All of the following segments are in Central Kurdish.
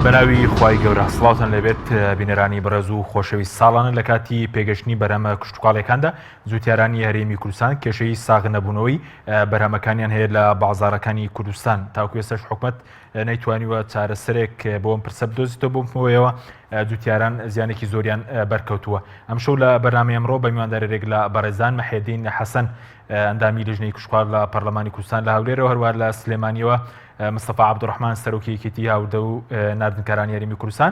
بەناوی خوای گەورە سڵاوتان لەبێت بینەرانی بەڕێز و خۆشەویست ساڵانە لە کاتی پێگەشتنی بەرهەمە کشتتوکاڵەکاندا زووتیارانی هەرێمی کوردستان کێشەی ساغ نەبوونەوەی بەرهەمەکانیان هەیە لە بازاڕەکانی کوردستان تاکو ئێستاش حکومەت نەیتوانیوە چارەسەرێک بۆم پرسە بدۆزیتەوە بۆمەوەیەوە جووتیاران زیانێکی زۆریان بەرکەوتووە. ئەم شەو لە بەرنامەی ئەمڕۆ بە میواندارێک لە بەڕێزان مەحێدین حەسەن ئەندامی لژنەی کوشتتوکاڵ لە پەرلەمانی کوردستان لە هەولێرەوە هەروە لە سلێمانیەوە مستەفا عەبدوڕەحمان سەرۆکی یەکێتی هاودە و ناردنکارانی هەرێمی کوردستان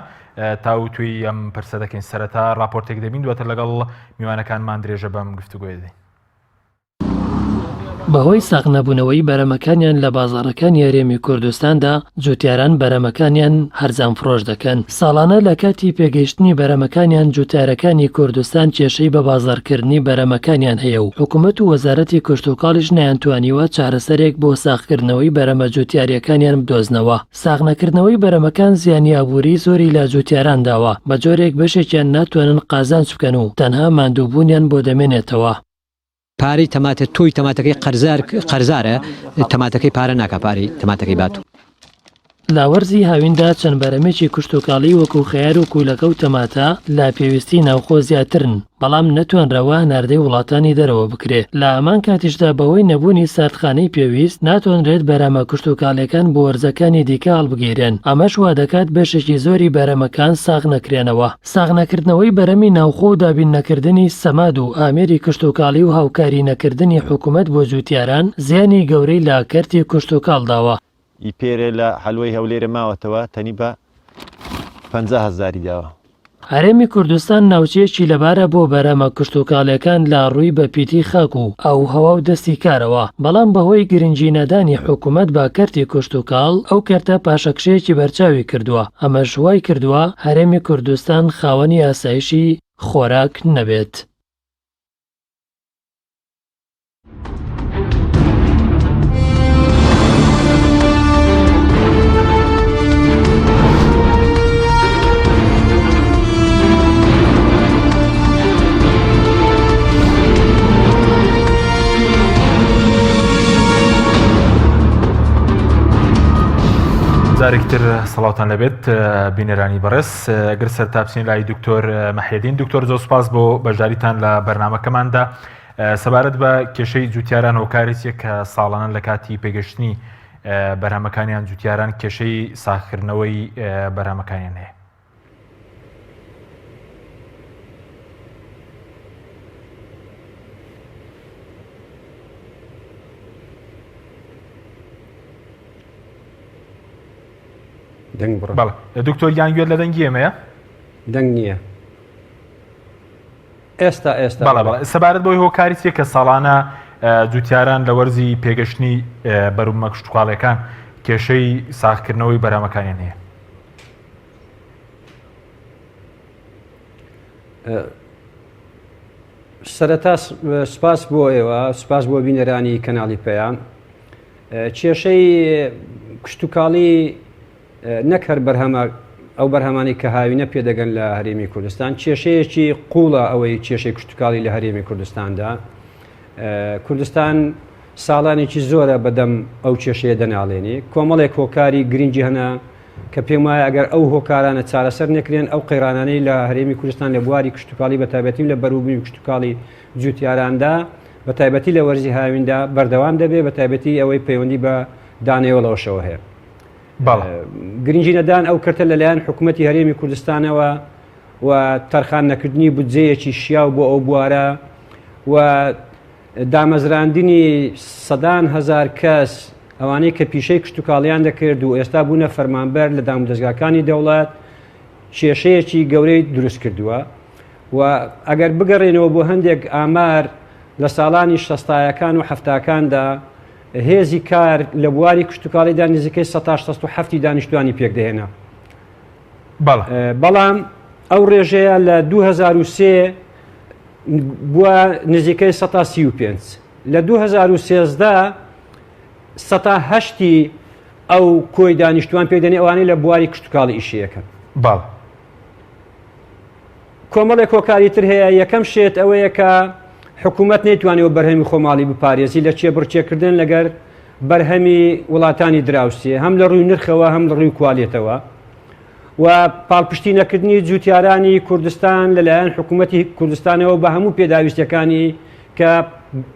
تا توی ئەم پرسە دەکەین. سەرەتا راپۆرتێک دەبین دواتر لەگەڵ میوانەکانمان درێژە بەم گفتوگۆیە دەین. بەهۆی ساغ نەبوونەوەی بەرهەمەکانیان لە بازاڕەکانی هەرێمی کوردستاندا جووتیاران بەرهەمەکانیان هەرزان فرۆش دەکەن. ساڵانە لە کاتی پێگەیشتنی بەرهەمەکانیان جووتیارەکانی کوردستان کێشەی بە بازاڕکردنی بەرهەمەکانیان هەیە و حکوومەت و وەزارەتی کشتتوکاڵیش نەیانتوانیوە چارەسەرێک بۆ ساغکردنەوەی بەرهەمە جووتیاریەکانیان بدۆزنەوە. ساغ نەکردنەوەی بەرهەمەکان زیانی ئابووری زۆری لە جووتیاران داوە، بە جۆرێک بەشێکیان ناتوانن قازانج بکەن و تەنها ماندووبوونیان بۆ دەمێنێتەوە. پارەی تەماتە تۆی تەماتەکەی قەرزارە تەماتەکەی پارە ناکە پارەی تەماتەکەی باتوو. لاوەرزی هاویندا چەند بەرهەمێکی کشتتوکاڵی وەکو خەیار و کوولەکە و تەماتە لا پێویستی ناوخۆ زیاترن، بەڵام نەتوانراوە هەناردەی وڵاتانی دەرەوە بکرێت. لە ئەمان کاتیشدا بەهۆی نەبوونی ساردخانەی پێویست ناتوانرێت بەرهەمە کشتتوکاڵەکان بۆ وەرزەکانی دیکە هەڵبگیرێن. ئەمەش وا دەکات بەشێکی زۆری بەرهەمەکان ساغ نەکرێنەوە. ساغ نەکردنەوەی بەرهەمی ناوخۆ و دابین نەکردنی سەماد و ئامێری کشتتوکاڵی و هاوکاری نەکردنی حکوومەت بۆ جووتیاران زیانی گەورەی لا کەرتی کشتتوکاڵ داوە. ئیپێرە لە حەلوەی هەولێرە ماوەتەوە تەنی بە 50,000 داوە. هەرێمی کوردستان ناوچەیەکی لەبارە بۆ بەرهەمە کشتتوکاڵەکان لە ڕووی بە پیتی خاک و ئەو هەوا و دەستی کارەوە، بەڵام بەهۆی گرنگی نەدانی حکوومەت با کەرتی کشتتوکاڵ ئەو کەرتە پاشەکشەیەکی بەرچاوی کردووە. ئەمەش وای کردووە هەرێمی کوردستان خاوەنی ئاسایشی خۆراک نەبێت. جارێکتر سەڵاوتان لەبێت بینەرانی بەڕێز. ئەگەر سەرتا بچین لای دکتۆر مەحێدین. دکتۆر زۆر سوپاس بۆ بەشداریتان لە بەرنامەکەماندا. سەبارەت بە کێشەی جووتیاران هۆکارێکە کە ساڵانە لە کاتی پێگەشتنی بەرهەمەکانیان جووتیاران کێشەی ساغکردنەوەی بەرهەمەکانیان هەیە. دکتۆر یانگوێت لە دەنگی ئێمەیە؟ دەنگ نییە. ئێستا سەبارەت بۆی هۆکاریچێک کە ساڵانە جووتیاران لە وەرزی پێگەشتنی بەرهەمە کشتتوکاڵەکان کێشەی ساغکردنەوەی بەرهەمەکانیان هەیە. سەرەتا سوپاس بۆ ئێوە، سوپاس بۆ بینەرانی کەناڵی پەیام. کێشەی کشتتوکاڵی نەک هەر بەرهەمە ئەو بەرهەمانی کە هاوینە پێدەگەن لە هەرێمی کوردستان، کێشەیەکی قوڵە ئەوەی کێشەی کشتتوکاڵی لە هەرێمی کوردستاندا. کوردستان ساڵانێکی زۆرە بەدەم ئەو کێشەیە دەناڵێنی. کۆمەڵێک هۆکاری گرنگی هەنا کە پێم وایە ئەگەر ئەو هۆکارانە چارەسەر نەکرێن ئەو قەیرانانەی لە هەرێمی کوردستان لە بواری کشتتوکاڵی بە تایبەتی لە بەروبوونی کشتتوکاڵی جووتیاراندا بە تایبەتی لە وەرزی هاویندا بەردەوام دەبێت، بە تایبەتی ئەوەی پەیوەندی بە دانەوەڵەوەشەوە هەیە. گرنگی نەدان ئەو کردە لەلایەن حکوومەتی هەرێمی کوردستانەوە و تەرخان نەکردنی بودجەیەکی شیاو بۆ ئەو بوارە و دامەزراندنی سەدان هەزار کەس ئەوانەی کە پیشەی کشتتوکاڵیان دەکرد و ئێستا بوونە فەرمانبەر لە دامودەستگاکانی دەوڵات کێشەیەکی گەورەی دروست کردووە. و ئەگەر بگەڕێنەوە بۆ هەندێک ئامار لە ساڵانی 60یەکان و 70یەکاندا هێزی کار لە بواری کشتتوکاڵیدا نزیکەی 1970 دانیشتوانی پێکدەهێنا. بەڵام ئەو ڕێژەیە لە 2003 بووە نزیکەی 135. لە 2013 108 ئەو کۆی دانیشتوان پێدەنێ ئەوانەی لە بواری کشتتوکاڵی ئیشەکەن. کۆمەڵێک هۆکاری تر هەیە. یەکەم شێت ئەوەیە کە حکوومەت نەیتوانێت بەرهەمی خۆماڵی بپارێزی لە چێبڕچێکردن لەگەر بەرهەمی وڵاتانی دراوسێ، هەم لە ڕووی نرخەوە هەم لە ڕووی کوالێتەوە. و پاڵپشتی نەکردنی جوتیارانی کوردستان لەلایەن حکوومەتی کوردستانەوە بە هەموو پێداویستەکانی کە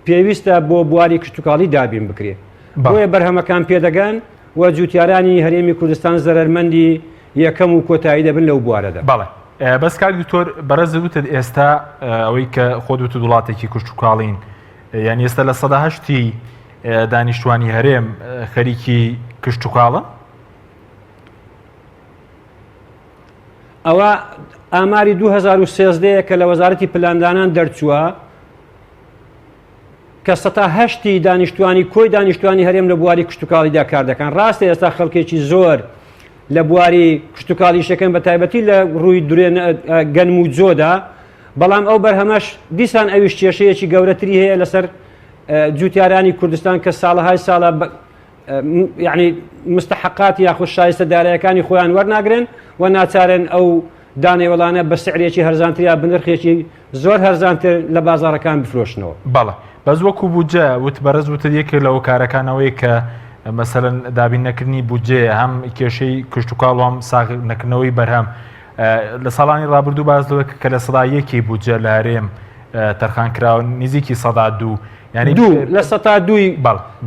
پێویستە بۆ بواری کشتتوکاڵی دابین بکرێت بۆیە بەرهەمەکان پێدەگەن و جوتیارانی هەرێمی کوردستان زەرمەندی یەکەم و کۆتایی دەبن لەو بوارەدا. بەڵێ بەس کاک دکتۆر بەرەز وتت ئێستا ئەوەی کە خۆت وتت وڵاتێکی کشتتوکاڵین یعنی ئێستا لە 1970 دانیشتوانی هەرێم خەریکی کشتتوکاڵن؟ ئەوە ئاماری 2013 کە لە وەزارەتی پلاندانان دەرچووە کە 1970 دانیشتوانی کۆی دانیشتوانی هەرێم لە بواری کشتتوکاڵیدا کار دەکەن. ڕاستە ئێستا خەڵکێکی زۆر لە بواری کشتتوکاڵی شەکەن بە تایبەتی لە ڕووی گەنم و جۆدا، بەڵام ئەو بەرهەمەش دیسان ئەویش کێشەیەکی گەورەتری هەیە لەسەر جوتیارانی کوردستان کە ساڵەهای ساڵە یعنی مستحقات یاخود شایستە دارایەکانی خۆیان وەرناگرن و ناچارن ئەو دانێوەڵانە بە سعرێکی هەرزانتر یا بنرخێکی زۆر هەرزانتر لە بازارەکان بفرۆشنەوە. بەڵێ بەس وەکو بوجە وت بەرز وتە یەکێ لەوە کارەکانەوەی کە مەسەلەن دابین نەکردنی بودجێ هەم کێشەی کشتتوکاڵ و هەم ساغ نەکردنەوەی بەرهەم لە ساڵانی ڕابردوو باز لەوە کە لە سەدا یەکی بودجە لە هەرێم تەرخانکراوە نزیکی 102 ینی لە 102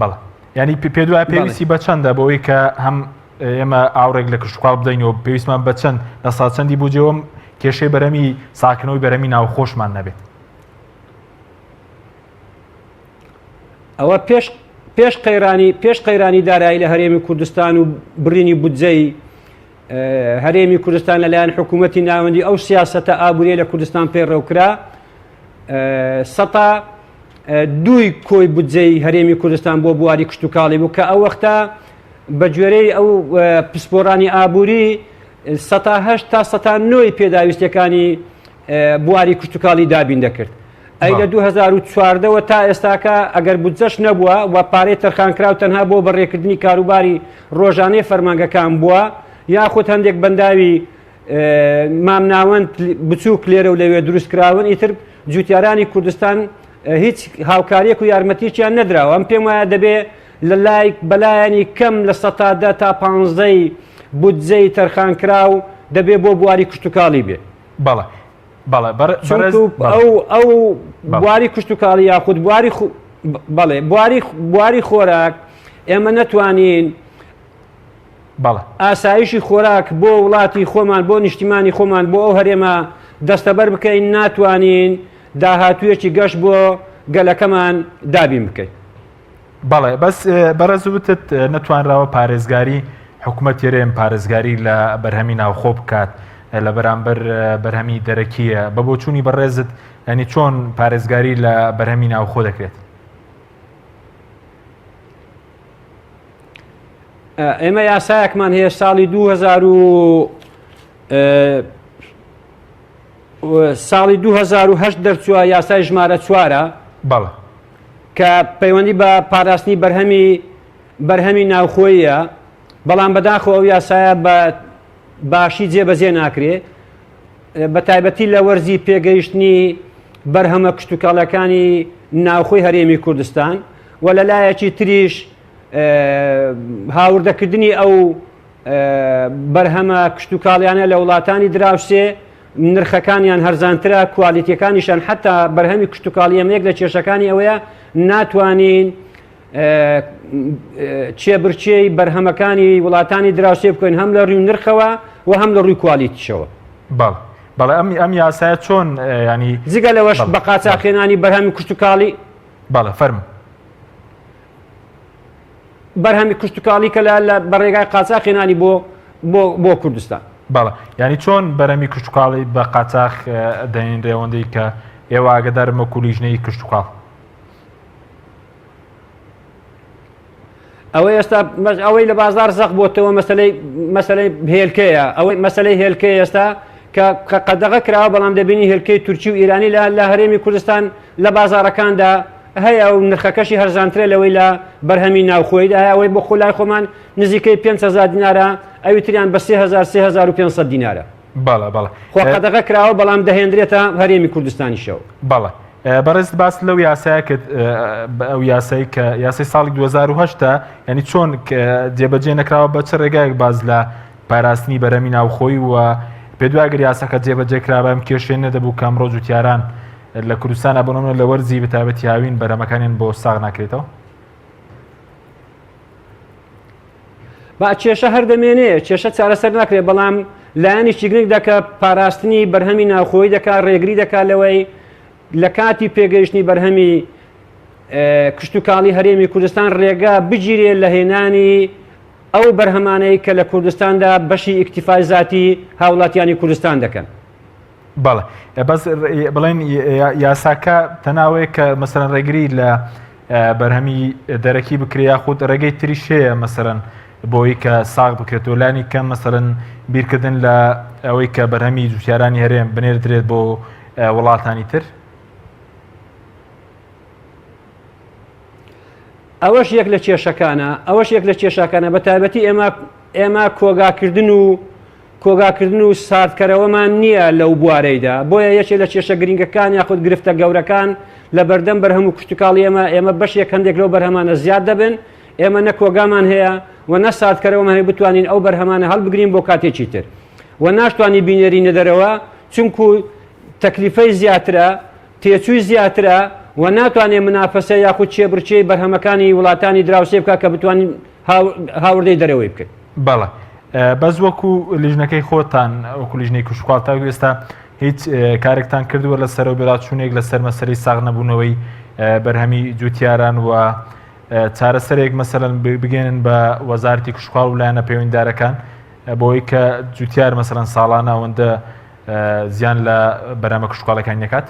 بەڵێ ینی پێ دوای پێویستی بە چەندە بەوەی کە هەم ئێمە ئاورێک لە کشتتوکاڵ بدەینەوە پێویستمان بە چەند لە سا چەندی بودجەوەم کێشەی بەرەمی ساکنەوەی بەرەمی ناوخۆشمان نەبێت. ئەوە پێش قەیرانی دارایی لە هەرێمی کوردستان و بڕینی بودجەی هەرێمی کوردستان لەلایەن حکوومەتی ناوەندی ئەو سیاسەتە ئابووریە لە کوردستان پێڕێوکرا 102 کۆی بودجەی هەرێمی کوردستان بۆ بواری کشتتوکاڵی بوو کە ئەو وەختە بە گوێرەی ئەو پسپۆڕانی ئابووری 108 تا 109 پێداویستەکانی بواری کشتتوکاڵی دابین دەکرد. ئەی لە 2014ەوە تا ئێستاکە ئەگەر بودجەش نەبووە و پارەی تەرخانکراو تەنها بۆ بەڕێکردنی کاروباری ڕۆژانەی فەرمانگەکان بووە یاخود هەندێک بەنداوی مامناوەند بچووک لێرە و لەوێ دروستکراون ئیتر جوتیارانی کوردستان هیچ هاوکاریەک و یارمەتییان نەدراوە. ئەم پێم وایە دەبێ لە لای بەلایەنی کەم لە 110 تا 15 بودجەی تەرخانکراو دەبێ بۆ بواری کشتتوکاڵی بێ. بەڵێ ئەو بواری کشتتوکاڵی یاخود بەڵێ بواری خۆراک ئێمە نەتوانین ئاسایشی خۆراک بۆ وڵاتی خۆمان بۆ نیشتیمانی خۆمان بۆ ئەو هەرێمە دەستەبەر بکەین، ناتوانین داهاتوویەکی گەشت بۆ گەلەکەمان دابین بکەین. بەڵێ بەس بەرەز وتت نەتوانراوە پارێزگاری حکوومەت هەرێم پارێزگاری لە بەرهەمی ناوخۆ بکات لە بەرامبەر بەرهەمی دەرەکیە بە بۆچوونی بەڕێزت ینی چۆن پارێزگاری لە بەرهەمی ناوخۆ دەکرێت؟ ئێمە یاسایەکمان هەیە ساڵی 2008 دەرچووە یاسای ژمارە 4 بەڵێ کە پەیوەندی بە پاراستنی بەرهەمی ناوخۆیە، بەڵام بەداخۆ ئەو یاسایە بە باشی جێبەجێ ناکرێت بە تایبەتی لە وەرزی پێگەیشتنی بەرهەمە کشتتوکاڵەکانی ناوخۆی هەرێمی کوردستان و لەلایەکی تریش هاوردەکردنی ئەو بەرهەمە کشتتوکاڵیانە لە وڵاتانی دراوسێ نرخەکانیان هەرزانترە، کوالیتیەکانیشان حتا بەرهەمی کشتتوکاڵی ئەمەیەک لە کێشەکانی ئەوەیە ناتوانین چێبرچێی بەرهەمەکانی وڵاتانی دراوسێ بکەین هەم لە ڕووی نرخەوە و هەم لە ڕووی کوالیتیشەوە. بەڵێ ئەم یاسایە چۆن ینی جگە لەوەش بە قاچاقێنانی بەرهەمی کشتتوکاڵی بەڵێ فەرمە بەرهەمی کشتتوکاڵی کە لە بەڕێگای قاچاقێنانی بۆ کوردستان. بەڵێ ینی چۆن بەرەمی کشتتوکاڵی بە قاچاق دەین ڕێوەندەی کە ئێوە ئاگدارمە کولیژنەی کشتتوکاڵ؟ ئەوەی ئێستا ئەوەی لە بازار زەق بۆتەوە مەسەلەی هێلکەیە، ئەوەی مەسەلەی هێلکەی ئێستا کە قەدەغە کراوە، بەڵام دەبینی هێلکەی تورکی و ئیرانی لە هەرێمی کوردستان لە بازارەکاندا هەیە و نرخەکەشی هەرزانترە لەوەی لە بەرهەمی ناوخۆیدا هەیە. ئەوەی بۆ خۆلای خۆمان نزیکەی 5,000 دینارە، ئەوی تریان بە 3,500 دینارە. بەڵێ خۆ قەدەغە کراوە بەڵام دەهێنرێتە هەرێمی کوردستانی شەو. بەڵێ بەڕێز باس لەو یاسایە کە ئەو یاسایی کە یاسای ساڵی 2010 ینی چۆن جێبەجێ نەکراوە بە چ ڕێگایەک باز لە پاراستنی بەرەمی ناوخۆی و پێ دوایگەر یاساکە جێبەجێکرا بەم کێشێن نەدەبوو کە ئەمڕۆ جوتیاران لە کوردستانە بۆنەمە لە وەرزی بەتابەتی هاوین بەرەمەکانیان بۆ ساغ ناکرێتەوە. با کێشە هەردەمێنێ کێشە چارەسەر ناکرێت بەڵام لایەنیشی گرنگ دەکە پاراستنی بەرهەمی ناوخۆی دەکات ڕێگری دەکات لەوەی لە کاتی پێگەیشتنی بەرهەمی کشتتوکاڵی هەرێمی کوردستان ڕێگا بگیرێت لە هێنانی ئەو بەرهەمانەی کە لە کوردستاندا بەشی ئیکتیفای ذاتی هاوڵاتیانی کوردستان دەکەن. بەڵێ بەس بڵێن یاساکە تەناوەیە کە مەسەرەن ڕێگری لە بەرهەمی دەرەکی بکرێ یاخود ڕێگەی تریشەیە مەسەرەن بۆی کە ساغ بکرێتەوە لانی کەم مەسەرەن بیرکردن لە ئەوەی کە بەرهەمی جوتیارانی هەرێم بنێردرێت بۆ وڵاتانی تر. ئەوەش یەک لە کێشەکانە بە تایبەتی ئێمە کۆگاکردن و ساردکەرەوەمان نییە لەو بوارەیدا بۆیە یەکێک لە کێشە گرنگەکان یاخود گرفتە گەورەکان لە بەردەم بەرهەم و کشتتوکاڵی ئێمە بەشێک هەندێک لەو بەرهەمانە زیاد دەبن ئێمە نە کۆگامان هەیە و نە ساردکەرەوەمان هەیە بتوانین ئەو بەرهەمانە هەڵبگرین بۆ کاتێکی تر و ناشتوانی بینێری نەدەرەوە چونکو تەکلیفەی زیاترە تێچووی زیاترە و ناتوانێت منافەسە یاخود چێبرچەی بەرهەمەکانی وڵاتانی دراوسێ بکات کە بتوانین هاوردەی دەرەوەی بکەین. بەڵێ بەس وەکو لیژنەکەی خۆتان وەکو لیژنەی کوشتتوکاڵ تا ئێستا هیچ کارێکتان کردووە لە سەرەوە بێڵاتچوونێک لەسەر مەسەرەی ساغ نەبوونەوەی بەرهەمی جوتیاران و چارەسەرێک مەسەرەن بگەێنن بە وەزارەتی کوشتتوکاڵ و لایەنە پەیوەندیدارەکان بۆی کە جوتیار مەسەرەن ساڵانە ئەوەندە زیان لە بەرهەمە کوشتتوکاڵەکان نەکات؟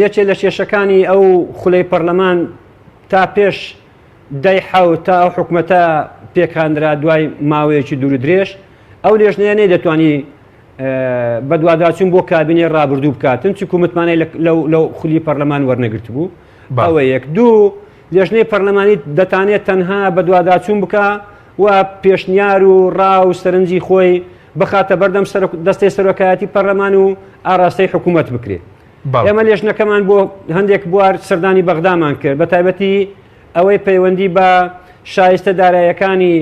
یەکێک لە کێشەکانی ئەو خولەی پەرلەمان تا پێش دەی حەوت تا ئەو حکوومەتە پێکاندرا دوای ماوەیەکی دوور و درێژ ئەو لێژنەیە نەیدەتوانی بە دوواداچوون بۆ کابینێ ڕابردوو بکاتن چونکو متمانەی لەو خولی پەرلەمان وەرنەگرت بوو. ئەوە یەک دوو لێژنەی پەرلەمانی دەتانێت تەنها بە دوواداچوون بکە و پێشنیار و ڕاو و سەرنجی خۆی بخاتە بەردەم دەستەی سەرۆکایەتی پەرلەمان و ئاراستەی حکوومەت بکرێت. ئێمە لێژنەکەمان بۆ هەندێک بوار سەردانی بەغدامان کرد بە تایبەتی ئەوەی پەیوەندی بە شایستە داراییەکانی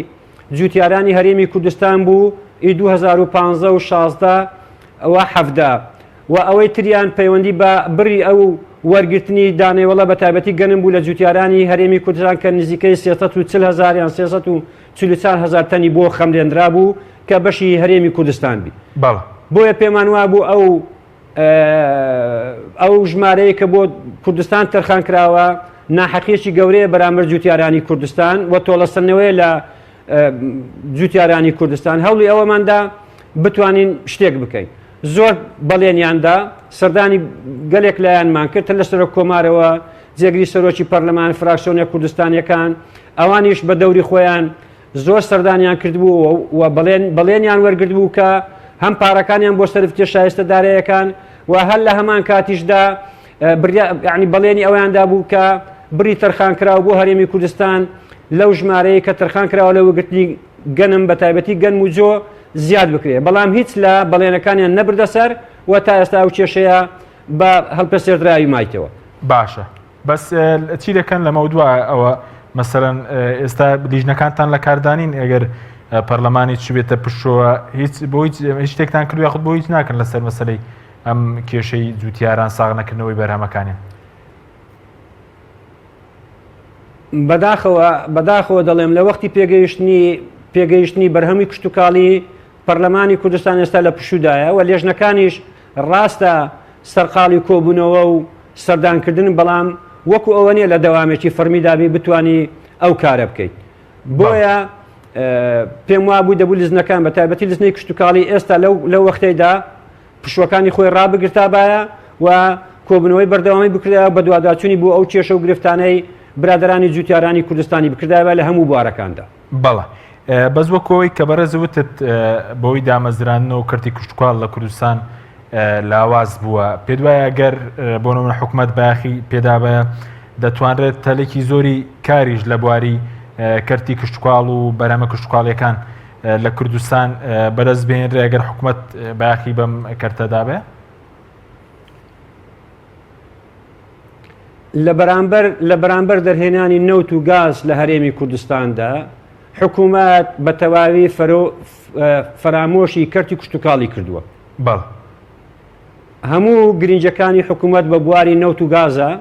جوتیارانی هەرێمی کوردستان بوو ئی 2015 و 16 و 17 و ئەوەی تریان پەیوەندی بە بڕی ئەو وەرگرتنی دانەوەڵە بە تایبەتی گەنم بوو لە جوتیارانی هەرێمی کوردستان کە نزیکەی 340,000 یان 344,000 تەنی بۆ خەمرێنرا بوو کە بەشی هەرێمی کوردستان بی. بۆیە پێمان وا بوو ئەو ژمارەیە کە بۆ کوردستان تەرخان کراوە ناحەقیەکی گەورەیە بەرامبەر جوتیارانی کوردستان و تۆڵەسەندنەوەی لە جوتیارانی کوردستان هەوڵی ئەوەماندا بتوانین شتێک بکەین. زۆر بەڵێنیاندا سەردانی گەلێک لایەنمان کرد لە سەرۆک کۆمارەوە جێگری سەرۆکی پەرلەمان فراکسیۆنە کوردستانیەکان ئەوانیش بە دەوری خۆیان زۆر سەردانیان کردبوو و بەڵێنیان وەرگرت بوو کە هەم پارەکانیان بۆ سەرفتێ شایستە دارەیەکان و هەر لە هەمان کاتیشدا یعنی بەڵێنی ئەویاندا بوو کە بری تەرخان کراوە بۆ هەرێمی کوردستان لەو ژمارەیە کە تەرخان کراوە لە وەرگرتنی گەنم بە تایبەتی گەنم و جۆ زیاد بکرێت بەڵام هیچ لە بەڵێنەکانیان نەبردە سەر و تا ئێستا ئەو کێشەیە بە هەڵپەسێردراوی مایتەوە. باشە بەس چی دەکەن لە مەودووە ئەوە مەسەرەن ئێستا لیژنەکانتان لە کاردانین ئەگەر پەرلەمانی چ بێتە پشتەوە بۆ هیچ شتێکتان کردو یاخود بۆ هیچ ناکەن لەسەر مەسەلەی ئەم کێشەی جوتیاران ساغ نەکردنەوەی بەرهەمەکانیان؟ بەداخەوە دەڵێم لە وەختی پێگەیشتنی بەرهەمی کشتتوکاڵی پەرلەمانی کوردستان ئێستا لە پشودایە و لێژنەکانیش ڕاستە سەرقاڵی کۆبوونەوە و سەردانکردن بەڵام وەکو ئەوە نیە لە دەوامێکی فەرمیدابی بتانی ئەو کارە بکەیت. بۆیە پێم وابوو دەبوو لیزنەکان بە تایبەتی لیزنەی کشتتوکاڵی ئێستا لەو وەختەیدا پشوەکانی خۆی ڕابگرتا باە و کۆبنەوەی بەردەوامی بکرێت بە دوواداچوونی بۆ ئەو کێشە و گرفتانەی برادرانی جوتیارانی کوردستانی بکردایە لە هەموو بوارەکاندا. بەڵێ بەس وەکەوەی کە بەڕێزوتت بۆی دامەزرانەوە کردی کشتتوکاڵ لە کوردستان لاواز بووە پێ دوایە گەر بۆ نمونە حکوومەت باخی پێدا بە دەتوانرێت تەلێکی زۆری کاریش لە بواری کردی کشتتوکاڵ و بەرهەمە کشتتوکاڵیەکان لە کوردستان بەرز بێنرێ ئەگەر حکوومەت باخی بەم کەرتەدا بێ؟ لە بەرامبەر دەرهێنانی نەوت و گاز لە هەرێمی کوردستاندا حکوومەت بە تەواوی فەرامۆشی کەرتی کوشتتوکاڵی کردووە. بەڵ هەموو گرنجەکانی حکوومەت بە بواری نەوت و گازە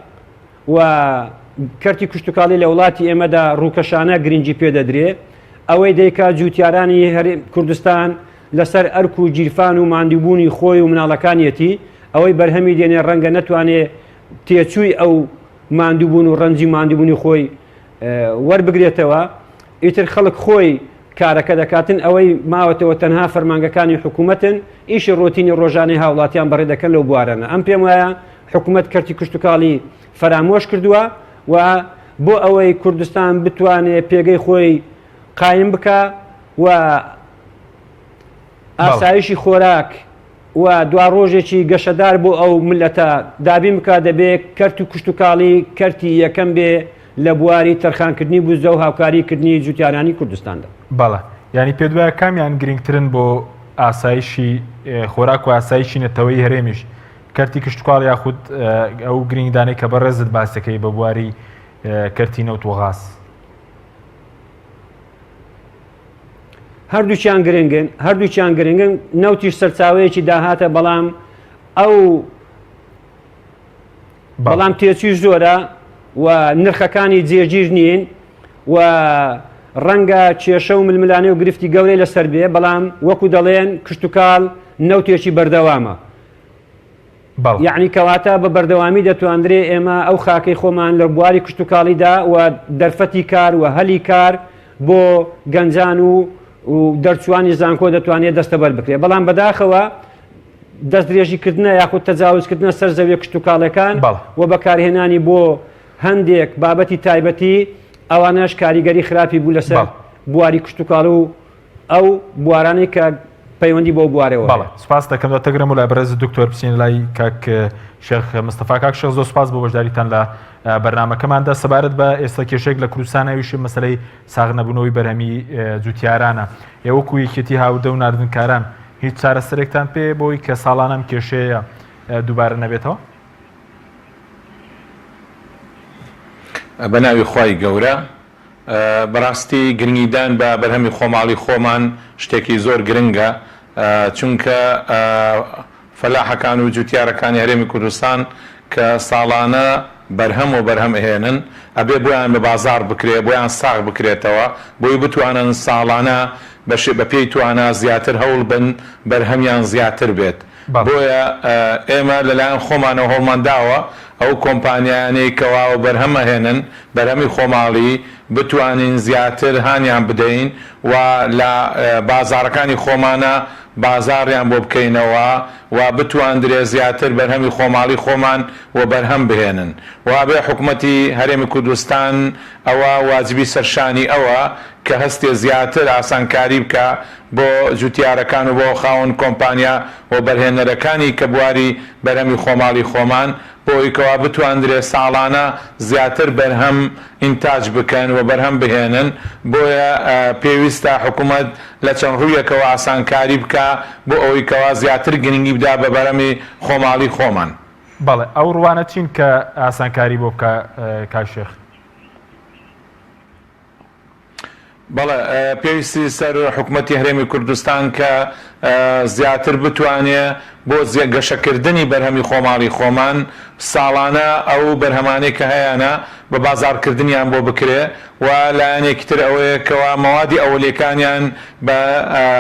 و کەرتی کوشتتوکاڵی لە وڵاتی ئێمەدا ڕووکەشانە گرنگی پێدەدرێ ئەوەی دەیکا جوتیارانی کوردستان لەسەر ئەرک و جیرفان و ماندووبوونی خۆی و مناڵەکانیەتی ئەوەی بەرهەمی دێنێ ڕەنگە نەتوانێت تێچووی ئەو ماندووبوون و ڕەنجی ماندووبوونی خۆی وەربگرێتەوە ئیتر خەڵک خۆی کارەکە دەکاتن ئەوەی ماوەتەوە تەنها فەرمانگەکانی حکوومەتن ئیشی ڕۆتینی ڕۆژانەی هاوڵاتیان بەڕێ دەکەن لەو بوارەنە ئەم پێم وایە حکوومەت کەرتی کوشتتوکاڵی فەرامۆش کردووە و بۆ ئەوەی کوردستان بتوانێت پێگەی خۆی قایم بکە و ئاسایشی خۆراک و دوا ڕۆژێکی گەشەدار بۆ ئەو ملەتە دابین بکە دەبێت کەرت و کوشتتوکاڵی کەرتی یەکەم بێ لە بواری تەرخانکردنی بوزە و هاوکاریکردنی جوتیارانی کوردستاندا. بەڵە ینی پێ دوایە کامیان گرنگترن بۆ ئاسایشی خۆراک و ئاسایشی نەتەوەی هەرێمیش کەرتی کشتتوکاڵ یاخود ئەو گرنگدانەی کە بەڕێزت باسەکەی بە بواری کەرتی نەوت و غاز. هەردووچیان گرنگن نەوتیش سەرچاوەیەکی داهاتە بەڵام تێچوی زۆرە و نرخەکانی جێگیر نین و ڕەنگە کێشە و ململانێ و گرفتی گەورەی لەسەر بێ بەڵام وەکو دەڵێن کشتتوکاڵ نەوتێکی بەردەوامە. یعنی کەواتە بە بەردەوامی دەتواندرێ ئێمە ئەو خاکەی خۆمان لە بواری کشتتوکاڵیدا و دەرفەتی کار و هەلی کار بۆ گەنجان و دەرچوانی زانکۆ دەتوانێت دەستەبەر بکرێت بەڵام بەداخەوە دەست درێژیکردنە یاخود تەجاوزکردنە سەر زەویە کشتتوکاڵەکان و بەکارهێنانی بۆ هەندێک بابەتی تایبەتی ئەوانەش کاریگەری خراپی بوو لەسەر بواری کشتتوکاڵ و ئەو بوارانەی کە پەیوەندی بۆ بوارەوە. سپاس دەکەم دەتەگرم و لە بەرز دکتۆر بچین لای کاک شێخ مستەفا کاک شێخ زۆر سپاس بۆ بەشداریتان لە بەرنامەکەماندا سەبارەت بە ئێستا کێشەیەک لە کوردستانەویش مەسەلەی ساغنەبوونەوەی بەرهەمی جوتیارانە ئێوەکو یەکێتی هاودە و ناردنکاران هیچ چارەسەرێکتان پێ بۆی کە ساڵانەم کێشەیە دووبارە نەبێتەوە؟ بە ناوی خوای گەورە بەڕاستی گرنگیدان بە بەرهەمی خۆماڵی خۆمان شتێکی زۆر گرنگە چونکە فەلاحەکان و جوتیارەکانی هەرێمی کوردستان کە ساڵانە بەرهەم و بەرهەم ئەهێنن ئەبێ بۆیان بە بازار بکرێت بۆیان ساغ بکرێتەوە بۆی بتوانن ساڵانە بە پێی توانە زیاتر هەوڵ بن بەرهەمیان زیاتر بێت. بۆیە ئێمە لەلایەن خۆمانەوە هەوڵمان داوە ئەو کۆمپانیانەی کەواوە بەرهەمە هێنن بەرهەمی خۆماڵی بتوانین زیاتر هانیان بدەین و لە بازارەکانی خۆمانە بازاڕیان بۆ بکەینەوە و بتواندرێ زیاتر بەرهەمی خۆماڵی خۆمان و بەرهەم بهێنن و بێ حکوومەتی هەرێمی کوردستان ئەوە واجبی سەرشانی ئەوە کە هەستێ زیاتر ئاسانکاری بکە بۆ جوتیارەکان و بۆ خاوەن کۆمپانیا و بەرهێنەرەکانی کە بواری بەرهەمی خۆماڵی خۆمان بۆی کەوا بتواندرێ ساڵانە زیاتر بەرهەم ئینتاج بکەن و بەرهەم بهێنن بۆیە پێویستە حکوومەت لە چەند ڕوویەکەوە ئاسانکاری بکە بۆ ئەوەی کەوا زیاتر گرنگی بدا بە بەرهەمی خۆماڵی خۆمان. بەڵێ ئەو ڕوانە چین کە ئاسانکاری بۆ بکە کاک شێخ؟ بەڵێ پێویستی سەر حکوومەتی هەرێمی کوردستان کە زیاتر بتوانێ بۆ گەشەکردنی بەرهەمی خۆماڵی خۆمان ساڵانە ئەو بەرهەمانەی کە هەیەە بە بازارکردنیان بۆ بکرێ و لایەنێکی تر ئەوەیە کەوا مەوادی ئەولیەکانیان بە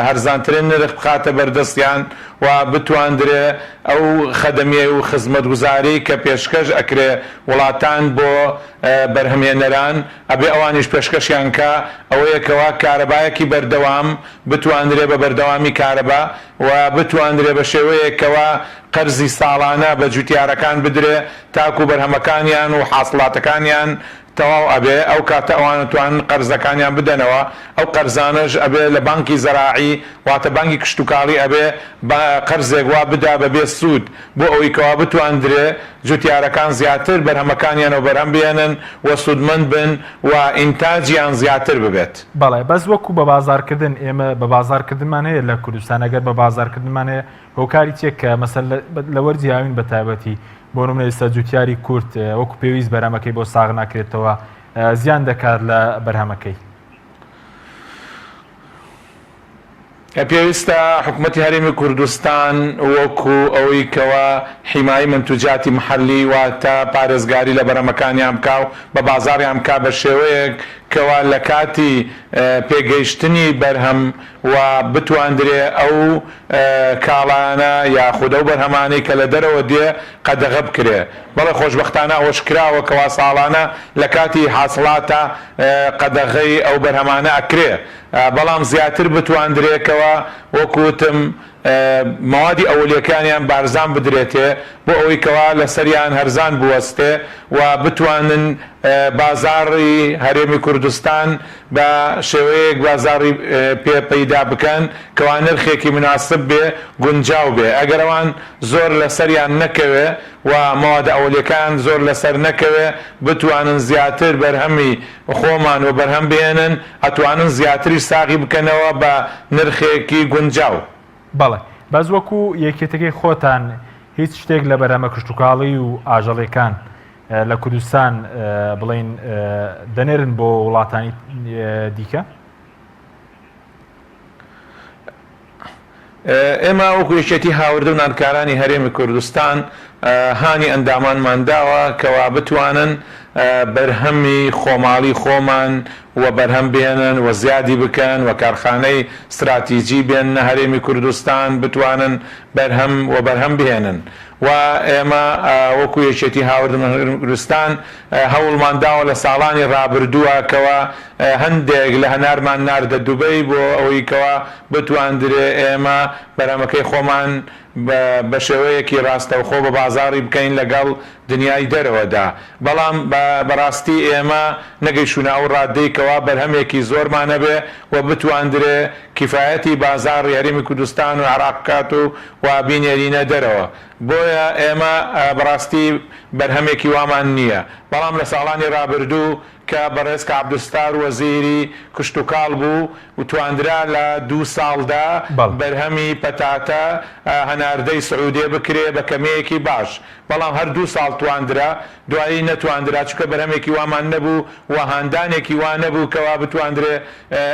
هەرزانترین نرخ بخاتە بەردەستیان و بتواندرێ ئەو خەدەمیە و خزمەتگوزاری کە پێشکەش ئەکرێ وڵاتان بۆ بەرهەمهێنەران ئەبێ ئەوانیش پێشکەشیان کە ئەوەیە کەوا کارەبایەکی بەردەوام بتواندرێ بە بەردەوامی کارەبا و بتواندرێ بە شێوەیەکەوە قەرزی ساڵانە بە جوتیارەکان بدرێ تاکو بەرهەمەکانیان و حاصڵاتەکانیان تەواو ئەبێ ئەو کاتە ئەوانە توان قەرزەکانیان بدەنەوە ئەو قەرزانەش ئەبێ لە بانکی زەراعی واتە بانکی کشتتوکاڵی ئەبێ قەرزێک وا بدا بەبێ سوود بۆ ئەوەی کەوا بتواندرێ جوتیارەکان زیاتر بەرهەمەکانیان و بەرهەم بێنن و سوودمەند بن و ئینتاجیان زیاتر ببێت. بەڵێ بەس وەکو بە بازارکردن ئێمە بە بازارکردنمان هەیە لە کوردستان ئەگەر بە بازارکردنمان هەیە هۆکاری چێک کە مەسەل لە وەرزی هاوین بە تایبەتی بۆ نمونە ئێستا جوتیاری کورد وەکو پێویست بەرهەمەکەی بۆ ساغ ناکرێتەوە زیان دەکات لە بەرهەمەکەی. پێویستە حکوومەتی هەرێمی کوردستان وەکو ئەوەی کەوا حیمایی منتوجاتی محلی واتە پارێزگاری لە بەرەمەکانیان بکا و بە بازاڕیان بکا بە شێوەیەک کەوا لە کاتی پێگەیشتنی بەرهەم و بتواندرێ ئەو کاڵانە یاخودە و بەرهەمانەی کە لە دەرەوە دێ قەدەغە بکرێ. بەڵێ خۆشبەختانە ئەوەش کراوە کەوا ساڵانە لە کاتی حاصڵاتە قەدەغەی ئەو بەرهەمانە ئەکرێ، بەڵام زیاتر بتواندرێکەوە وەکوتم ماوادی ئەولیەکانیان بارزان بدرێتێ بۆ ئەوەی کەوا لە سەریان هەرزان بوەستێ و بتوانن بازاڕی هەرێمی کوردستان بە شێوەیەک بازاڕی پێپەیدا بکەن کەوا نرخێکی مناسب بێ گونجاو بێ. ئەگەر ئەوان زۆر لە سەریان نەکەوێ و ماوادە ئەولیەکان زۆر لەسەر نەکەوێ بتوانن زیاتر بەرهەمی خۆمان و بەرهەم بێنن، ئەتوانن زیاتری ساغی بکەنەوە بە نرخێکی گونجاو. بەڵێ بەس وەکو یەکێتەکەی خۆتان هیچ شتێک لە بەرهەمە کشتتوکاڵی و ئاژەڵیەکان لە کوردستان بڵین دەنێرن بۆ وڵاتانی دیکە؟ ئێمە وەکو یەکێتی هاوردە و نانکارانی هەرێمی کوردستان هانی ئەندامانمان داوە کەوا بتوانن بەرهەمی خۆماڵی خۆمان و بەرهەم بێنن و زیادی بکەن و کارخانەی استراتیجی بێن نە هەرێمی کوردستان بتوانن بەرهەم بهێنن. و ئێمە وەکو یەکێتی هاوردە کوردستان هەوڵمان داوە لە ساڵانی ڕابردووە کەوا هەندێک لە هەنارمان ناردە دووبەی بۆ ئەوەی کەوا بتواندرێ ئێمە بەرهەمەکەی خۆمان بە شێوەیەکی ڕاستەوخۆ بە بازاڕی بکەین لەگەڵ دنیای دەرەوەدا. بەڵام بەڕاستی ئێمە نەگەیشتونە ئەو ڕادەیەکەوە بەرهەمێکی زۆرمانە بێ و بتواندرێ کیفایەتی بازاڕی هەرێمی کوردستان و عێراق بکات و بینێرینە دەرەوە. بۆیە ئێمە بەڕاستی بەرهەمێکی وامان نییە. بەڵام لە ساڵانی ڕابردوو کە بەڕێز کە عەبدولستار وەزیری کشتتوکاڵ بوو و تواندرا لە 2 ساڵدا بەرهەمی پەتاتە هەناردەی سعودێ بکرێ بە کەمەیەکی باش، بەڵام هەر 2 ساڵ تواندرا دوایی نەتواندرا چکە بەرهەمێکی وامان نەبوو و هاندانێکی وا نەبوو کەوا بتواندرێ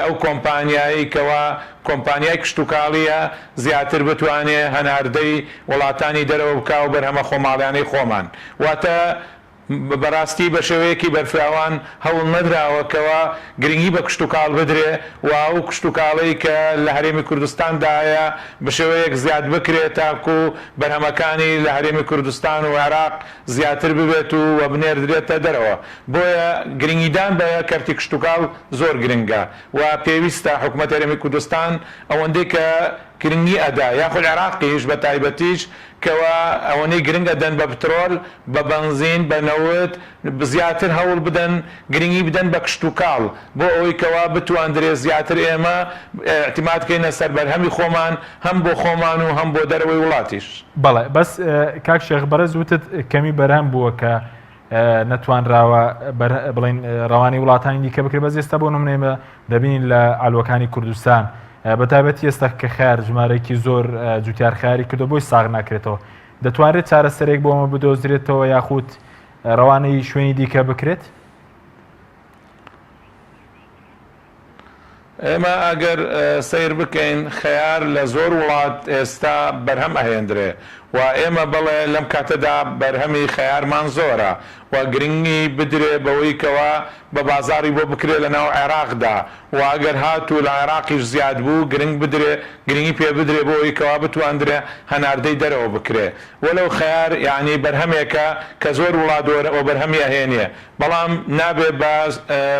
ئەو کۆمپانیایی کەوا کۆمپانیای کشتتوکاڵیە زیاتر بتوانێ هەناردەی وڵاتانی دەرەوە بکا و بەرهەمە خۆماڵیانەی خۆمان. واتە بەڕاستی بە شێوەیەکی بەرفراوان هەوڵ نەدراوەکەوە گرنگی بە کشتتوکاڵ بدرێ و ئەو کشتتوکاڵی کە لە هەرێمی کوردستاندایە بە شێوەیەک زیاد بکرێت تاکو بەرهەمەکانی لە هەرێمی کوردستان و عێراق زیاتر ببێت و بنێردرێتە دەرەوە. بۆیە گرنگیدان بە کەرتی کشتتوکاڵ زۆر گرنگە و پێویستە حکوومەت هەرێمی کوردستان ئەوەندەی کە گرنگی ئەدا یاخود عێراقیش بە تایبەتیش کەوا ئەوەنەی گرنگە دەن بە پترۆل بە بەنزین بە نەوت زیاتر هەوڵ بدەن گرنگی بدەن بە کشتتوکاڵ بۆ ئەوەی کەوا بتواندرێ زیاتر ئێمە اعتیماد بکەینە سەر بەرهەمی خۆمان هەم بۆ خۆمان و هەم بۆ دەرەوەی وڵاتیش. بەڵێ بەس کاک شێخ بەرەز وتت کەمی بەرهەم بووە کە نەتوانراوە بڵین ڕەوانی وڵاتانی دیکە بکرێت. بەس ئێستا بۆ نمونێمە دەبینین لە ئالوەکانی کوردستان بەتابەتی ئێستا کە خار ژمارەیەکی زۆر جوتیار خاری کردو بۆی ساغ ناکرێتەوە، دەتوانرێت چارەسەرێک بۆمە بدۆزرێتەوە یاخود ڕەوانەی شوێنی دیکە بکرێت؟ ئێمە ئەگەر سیر بکەین خەیار لە زۆر وڵات ئێستا بەرهەم ئەهێندرێ و ئێمە بڵێ لەم کاتەدا بەرهەمی خەیارمان زۆرە و گرنگی بدرێ بەوەی کەوا بە بازاڕی بۆ بکرێ لە ناو عێراقدا و ئەگەر هاتوو لە عێراقیش زیاد بوو گرنگی پێ بدرێ بۆەوەی کەوا بتواندرێ هەناردەی دەرەوە بکرێ. وەلەو خەیار یعنی بەرهەمێکە کە زۆر وڵات و بەرهەمی ئەهێنێ، بەڵام نابێ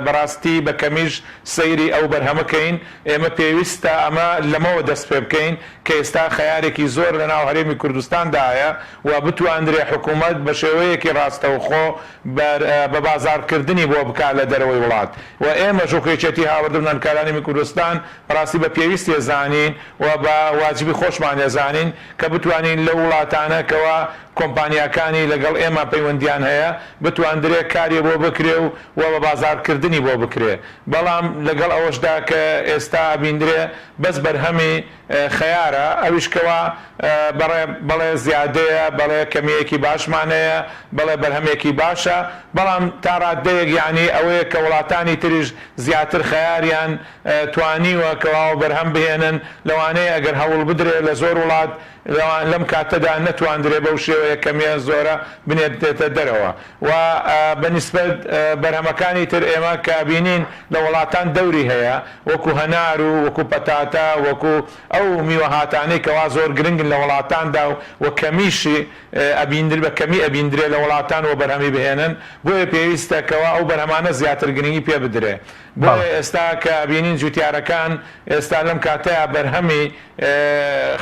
بەڕاستی بە کەمیش سەیری ئەو بەرهەمەکەین. ئێمە پێویستە ئەمە لەمەوە دەست پێ بکەین کە ئێستا خەیارێکی زۆر لە ناو هەرێمی کوردستاندایە و بتواندرێ حکوومەت بە شێوەیەکی ڕاستەوخۆ بە بازارکردنی بۆ بکات لە دەرەوەی وڵات. و ئێمە ژوکێچێتی هاوردە و نانکارانی کوردستان ڕاستی بە پێویستی زانین و بە واجبی خۆشمان ێزانین کە بتوانین لە وڵاتانە کەوا کۆمپانیاکانی لەگەڵ ئێمە پەیوەندیان هەیە بتواندرێ کاری بۆ بکرێ و بە بازارکردنی بۆ بکرێ. بەڵام لەگەڵ ئەوەشدا کە ئێستا بیندرێ بەس بەرهەمی خەیارە ئەویشکەوە بەڵێ زیادەیە بەڵێ کەمیەکی باشمانەیە بەڵێ بەرهەمێکی باشە بەڵام تا ڕادەیەک یعنی ئەوەیە کە وڵاتانی تریش زیاتر خەیاریان توانیوە کەواوە بەرهەم بهێنن لەوانەیە ئەگەر هەوڵ بدرێ لە زۆر وڵات لەم کاتەدا نەتواندرێ بەو شێوەیە کەمیە زۆرە بنێتێتە دەرەوە و بەنسبەت بەرهەمەکانی تر ئێمە کە بینین لە وڵاتان دەوری هەیە وەکو هەنار و وەکو پەتاتە وەکو ئەو میوەهاتانەی کەوا زۆر گرنگن لە وڵاتاندا و کەمیشی بە کەمی ئەبیندرێ لە وڵاتان و بەرهەمی بهێنن بۆیە پێویستە کەوا ئەو بەرهەمانە زیاتر گرنگی پێ بدرێ بۆیە ئێستا کە بینین جوتیارەکان ئێستا لەم کاتەیە بەرهەمی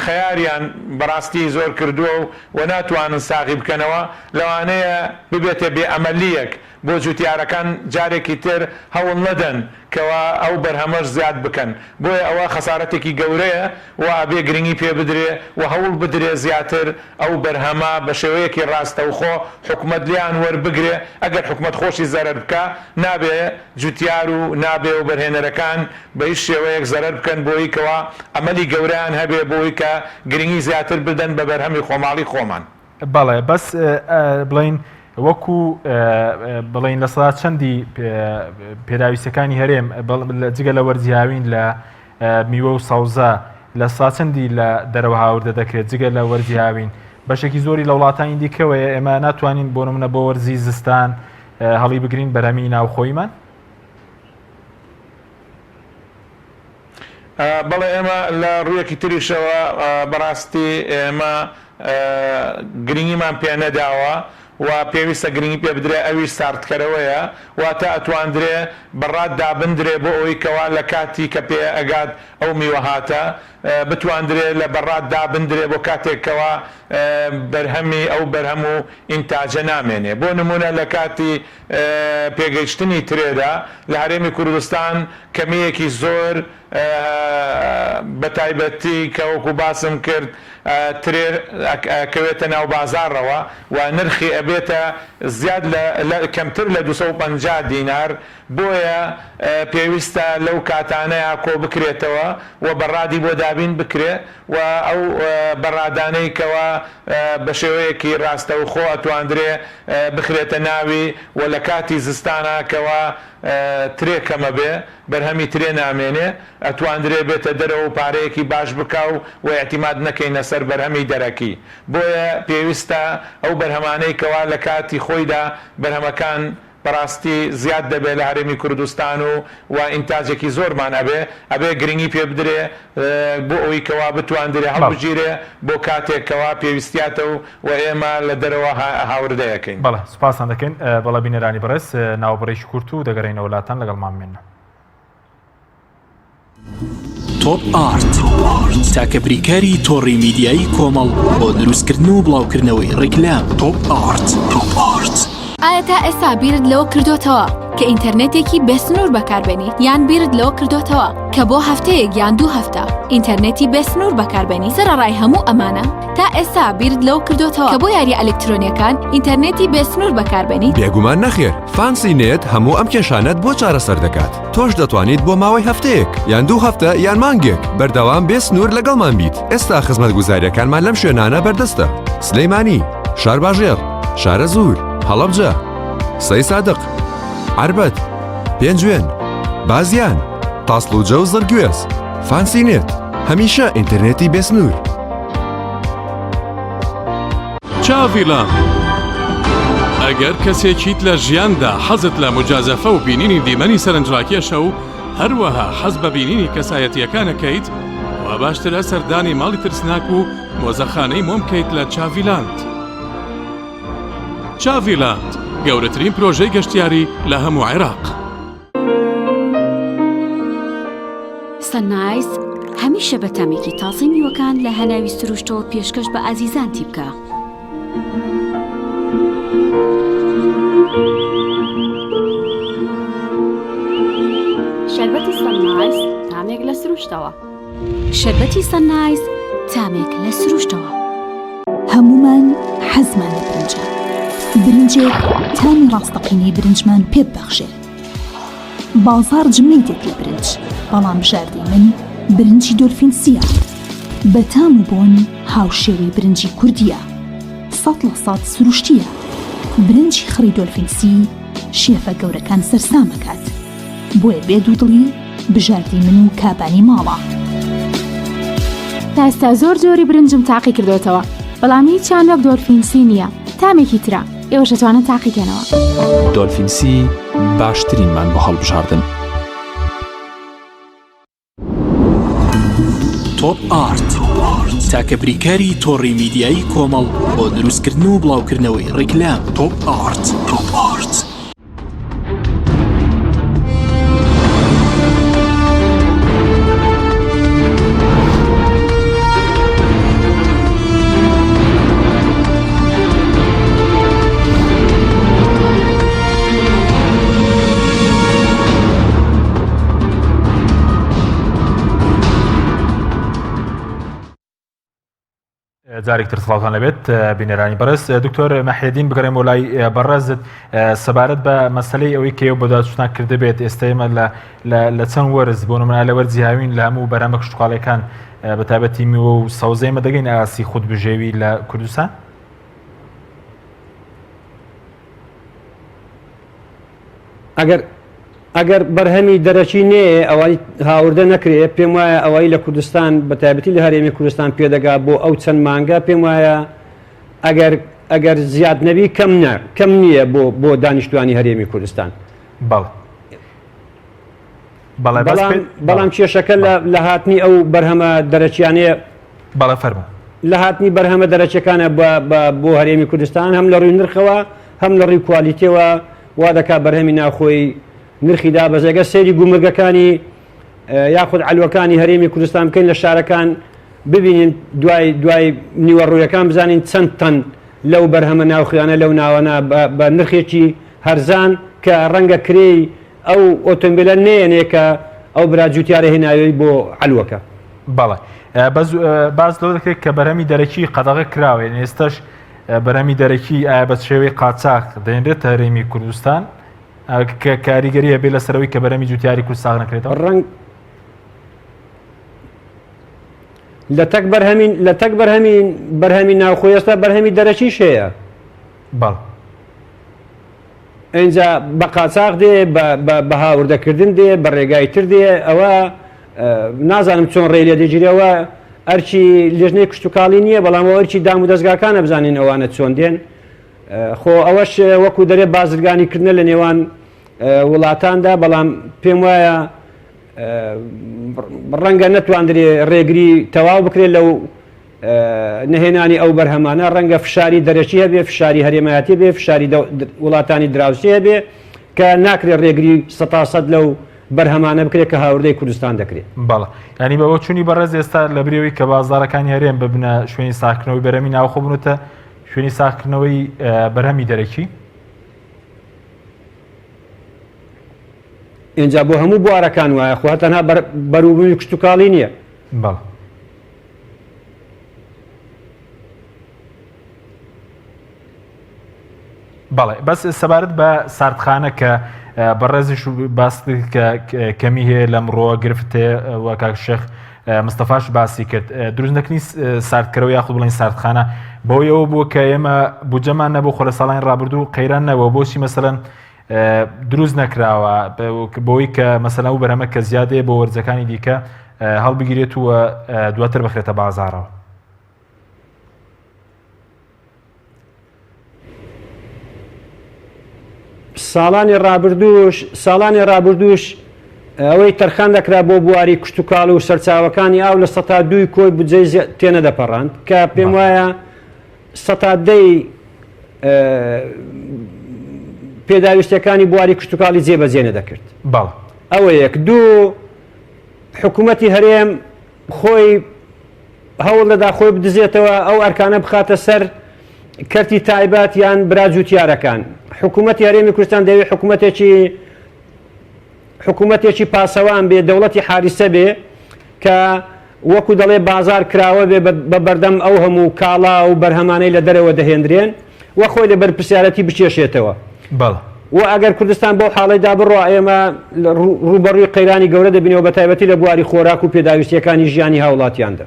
خەیاریان بەڕاستی زۆر کردووە و ناتوانن ساغی بکەنەوە لەوانەیە ببێتێ بێئەمەلیەک بۆ جوتیارەکان جارێکی تر هەوڵ نەدەن کەوا ئەو بەرهەمەش زیاد بکەن بۆیە ئەوە خەسارەتێکی گەورەیە و بێ گرنگی پێ بدرێ و هەوڵ بدرێ زیاتر ئەو بەرهەمە بە شێوەیەکی ڕاستەوخۆ حکومەت لیان وەربگرێ ئەگەر حکومەت خۆشی زەرەر بکە نابێ جوتیار و نابێ و بەرهێنەرەکان بە هیچ شێوەیەک زەرەر بکەن بۆی کەوا ئەمەلی گەورەیان هەبێ بۆی کە گرنگی زیاتر بدەن بە بەرهەمی خۆماڵی خۆمان. بەڵێ بەس بڵین وەکو بڵین لە سەڵات چەندی پێداویستەکانی هەرێم جگە لە وەرزیاوین لە میوە و سەوزە لە سەڵات چەندی لە دەرەوە هاوردە دەکرێت جگە لە وەرزیاوین بەشێکی زۆری لە وڵاتانی دیکەوەیە ئێمە ناتوانین بۆ نمونە بۆ وەرزی زستان هەڵی بگرین بەرهەمی ناوخۆیمان. بەڵێ ئێمە لە ڕوویەکی تریشەوە بەڕاستی ئێمە گرنگیمان پێ نەداوە و پێویستە گرنگی پێ بدرێ ئەویش ساردکەرەوەیە واتە ئەتواندرێ بەڕات دابندرێ بۆ ئەوەی کەوا لە کاتی کە پێ ئەگات ئەو میوەهاتە بتواندرێ لە بەڕات دابندرێ بۆ کاتێکەوە بەرهەمی ئەو بەرهەم و ئینتاجە نامێنێ بۆ نمونە لە کاتی پێگەیشتنی ترێدا لە هەرێمی کوردستان کەمیەکی زۆر بە تایبەتی کە وەکو باسم کرد ترێ کەوێتە ناو بازارڕەوە و نرخی ئەبێتە زیاد کەمتر لە 250 دینار بۆیە پێویستە لەو کاتانەیە کۆ بکرێتەوە و بەڕادی بۆ دابین بکرێ و ئەو بەڕادانەی کەوا بە شێوەیەکی ڕاستەوخۆ ئەتواندرێ بخرێتە ناوی و لە کاتی زستانە کەوا ترێکەمە بێ بەرهەمی ترێ نامێنێ ئەتواندرێ بێتە دەرەوە و پارەیەکی باش بکاو و اعتیماد نەکەینە سەر بەرهەمی دەرەکی بۆیە پێویستە ئەو بەرهەمانەی کەوا لە کاتی خۆیدا بەرهەمەکان بەڕاستی زیاد دەبێت لە هەرێمی کوردستان و ئینتاجێکی زۆرمان ئەبێ گرنگی پێ بدرێ بۆ ئەوەی کەوا بتواندرێ هەڵبژیرێ بۆ کاتێکەوە پێویستیاتە و ئێمە لە دەرەوە هاوردەیەکەین. بەڵێ سوپاسان دەکەین بەڵە بینەرانی بەڕێز ناوبڕێکی کورت و دەگەڕێنە وڵاتان لەگەڵمان بمێنە. تۆپ ئارت تاکە بریکاری تۆڕی میدیایی کۆمەڵ بۆ دروستکردن و بڵاوکردنەوەی ڕیکلام. تۆپ ئارت. ئایا تا ئێستا بیرت لەوە کردوتەوە کە ئینتەرنێتێکی بێسنوور بەکاربێنیت یان بیرت لەوە کردوتەوە کە بۆ هەفتەیەک یان 2 هەفتە ئینتەرنێتی بێسنوور بەکاربێنی سەرەڕای هەموو ئەمانە تا ئێستا بیرت لەوە کردوتەوە کە بۆ یاری ئەلکترۆنیەکان ئینتەرنێتی بێسنوور بەکاربێنیت؟ بێگومان نەخێر فانسی نێت هەموو ئەم کێشانەت بۆ چارەسەر دەکات. تۆش دەتوانیت بۆ ماوەی هەفتەیەک یان 2 هەفتە یان مانگێک بەردەوام بێسنوور لەگەڵمان بیت. ئێستا خزمەتگوزاریەکانمان لەم شوێنانە بەردەستە: سلەیمانی، شارباژێر، شارە زوور، هەڵەبجە، سەی سادق، عربەت، پێنجوێن، بازیان، تاسڵوجە و زەرگوێز. فانسی نێت هەمیشە ئینتەرنێتی بێسنوور. چاڤیلان ئەگەر کەسێکیت لە ژیاندا حەزت لە مجازەفە و بینینی دیمەنی سەرنجڕاکێشە و هەروەها حەز بە بینینی کەسایەتیەکانەکەیت و باشترە سەردانی ماڵی ترسناک و مۆزەخانەی مۆم بکەیت لە چاڤیلاند. چاڤیلاند گەورەترین پرۆژەی گەشتیاری لە هەموو عێراق. سەنایز هەمیشە بە تەمێکی تازەی میوەکان لە هەناوی سروشتەوە پێشکەش بە ئازیزانتی بکە. شەربەتی سەنایز تامێک لە سروشتەوە. شەربەتی سەنایز تامێک لە سروشتەوە. هەمومان حەزمان لە برنجە. برنجێک تامی ڕاستەقینەی برنجمان پێ ببەخشێ. بازار جمەی دێت لە برنج، بەڵام بژاردەی من برنجی دۆلفین سیە. بەتام و بۆن هاوشێوەی برنجی کوردیە 100% سروشتیە برنجی خڕی دۆلفینسی شێفە گەورەکان سەرسامەکات بۆیە بێ دوودڵی بژاردی من و کابانی ماڵە تا ئێستا زۆر جۆری برنجم تاقی کردوتەوە بەڵام هیچیان وەک دۆلفینسی نییە تامێکی ترە ئێوەش دەتوانن تاقیکەنەوە دۆلفینسی باشترینمان بۆ هەڵبژاردن. تۆپ ئارت تاکە بریکاری تۆڕی میدیایی کۆمەڵ بۆ دروستکردن و بڵاوکردنەوەی ڕیکلام. تۆپ ئارت. جارێکتر سڵاوتان لەبێت بینەرانی بەڕێز دکتۆر مەحیدین بگەڕێم بۆ لای بەڕێزت سەبارەت بە مەسەلەی ئەوەی کە ئێوە بۆ دادچوونان کرده بێت ئێستا ئێمە لە چەند وەرز بۆ نمونە لە وەرزی هاوین لە هەموو بەرهەمە کشتتوقاڵەکان بە تایبەتی میوە و سەوزەیمە دەگەین ئاسی خودبژێوی لە کوردستان ئەگەر بەرهەمی دەرەچی نێ ئەوەی هاوردە نەکرێت پێم وایە ئەوەی لە کوردستان بە تایبەتی لە هەرێمی کوردستان پێدەگا بۆ ئەو چەند مانگە پێم وایە ئەگەر زیاد نەبی کەم نییە بۆ دانیشتوانی هەرێمی کوردستان بەڵام کێشەکە لە هاتنی ئەو بەرهەمە دەرەچیانەیە لە هاتنی بەرهەمە دەرەچەکانە بۆ هەرێمی کوردستان هەم لە ڕووی نرخەوە هەم لە ڕووی کوالیتیەوە وا دەکا بەرهەمی ناخۆی نرخی دابەزێگە سەیری گومەگەکانی یاخود علوەکانی هەرێمی کوردستان بکەین لە شارەکان ببینین دوای نیوەڕوویەکان بزانین چەند تەن لەو بەرهەمە ناوخیانە لەو ناوەنا بە نرخێکی هەرزان کە ڕەنگە کرێی ئەو ئۆتۆمبیلە نێنێ کە ئەو براجووتیارە هێناوی بۆ علوەکە بەڵێ باز لەو دەکرێت کە بەرهەمی دەرەکی قەدەغە کراوێن ئێستش بەرهەمی دەرەکی ئایا بە شێوەی قاچاق دەێنرێت هەرێمی کوردستان کە کاریگەری هەبێ لەسەرەوەی کە بەرەمی جوتیاری کورد ساغ نەکرێتەوە ڕەنگ لە تەک بەرهەمی ناوخۆی ئێستا بەرهەمی دەرەکیش هەیە ئینجا بە قاچاق دێ بە هاوردەکردن دێ بە ڕێگای تر دێ ئەوە نازانم چۆن ڕێ لێ دەگیرەوە ئەرچی لێژنەی کشتتوکاڵی نییە بەڵام ئەوەرچی دام و دەستگاکانە بزانین ئەوانە چۆن دێن خۆ ئەوەش وەکو دەرێت بازرگانیکردنە لە نێوان وڵاتاندا بەڵام پێم وایە ڕەنگە نەتواندرێ ڕێگری تەواو بکرێت لەو نهێنانی ئەو بەرهەمانە ڕەنگە فشاری دەرەکی هەبێ فشاری هەرێمایەتی بێ فشاری وڵاتانی دراوسی هەبێ کە ناکرێت ڕێگری 100% لەو بەرهەمانە بکرێت کە هاوردەی کوردستان دەکرێت بەڵێ ینی بەوە چوونی بەڕێز ئێستا لە برێەوەی کە بازارەکانی هەرێم ببنە شوێنی ساکردنەوەی بەرەمی ناوخۆ بنوتە شوێنی ساکردنەوەی بەرهەمی دەرەکی اینجا بۆ هەموو بوارەکان وایە خۆ تەنها بەروبووی کشتتوکاڵی نییە بەڵێ بەس سەبارەت بە ساردخانە کە بەڕێزیش باس کەمی هەیە لەمڕۆ گرفتێ وەکا شێخ مستەفاش باسی کرد دروست نەکردنی ساردکەرەوە یاخود بڵین ساردخانە بۆی ئەوە بووە کە ئێمە بودجەمان نەبوو خۆ لە ساڵانی ڕابردوو قەیران نەبووە بۆچی مەسەلەن دروست نەکراوە بۆی کە مەسەلا و بەرهەمە کە زیادەیە بۆ وەرزەکانی دیکە هەڵبگیرێت و دواتر بخرێتە بازارەوە ساڵانی ڕابردووش ئەوەی تەرخان دەکرا بۆ بواری کشتتوکاڵ و سەرچاوەکانی ئاو لە 102 کۆی بودجەی تێنە دەپەڕاند کە پێم وایە 110 پێداویستەکانی بواری کشتتوکاڵی جێبەجێ نەدەکرد ئەوە یەک دوو حکوومەتی هەرێم خۆی هەوڵ دەدا خۆی بدزێتەوە ئەو ئەرکانە بخاتە سەر کەرتی تایبەت یان براجووتیارەکان حکوومەتی هەرێمی کوردستان دەوێت حکوومەتێکی پاسەوان بێ دەوڵەتی حاریسە بێ کە وەکو دەڵێ بازار کراوە بێ بە بەردەم ئەو هەموو کاڵا و بەرهەمانەی لە دەرەوە دەهێنرێن و خۆی لە بەرپرسیارەتی بچێشێتەوە و ئەگەر کوردستان بەو حاڵەیدا بڕۆ ئێمە ڕوبەڕووی قەیرانی گەورە دەبینەوە بە تایبەتی لە بواری خۆراک و پێداویستیەکانی ژیانی هاوڵاتیاندا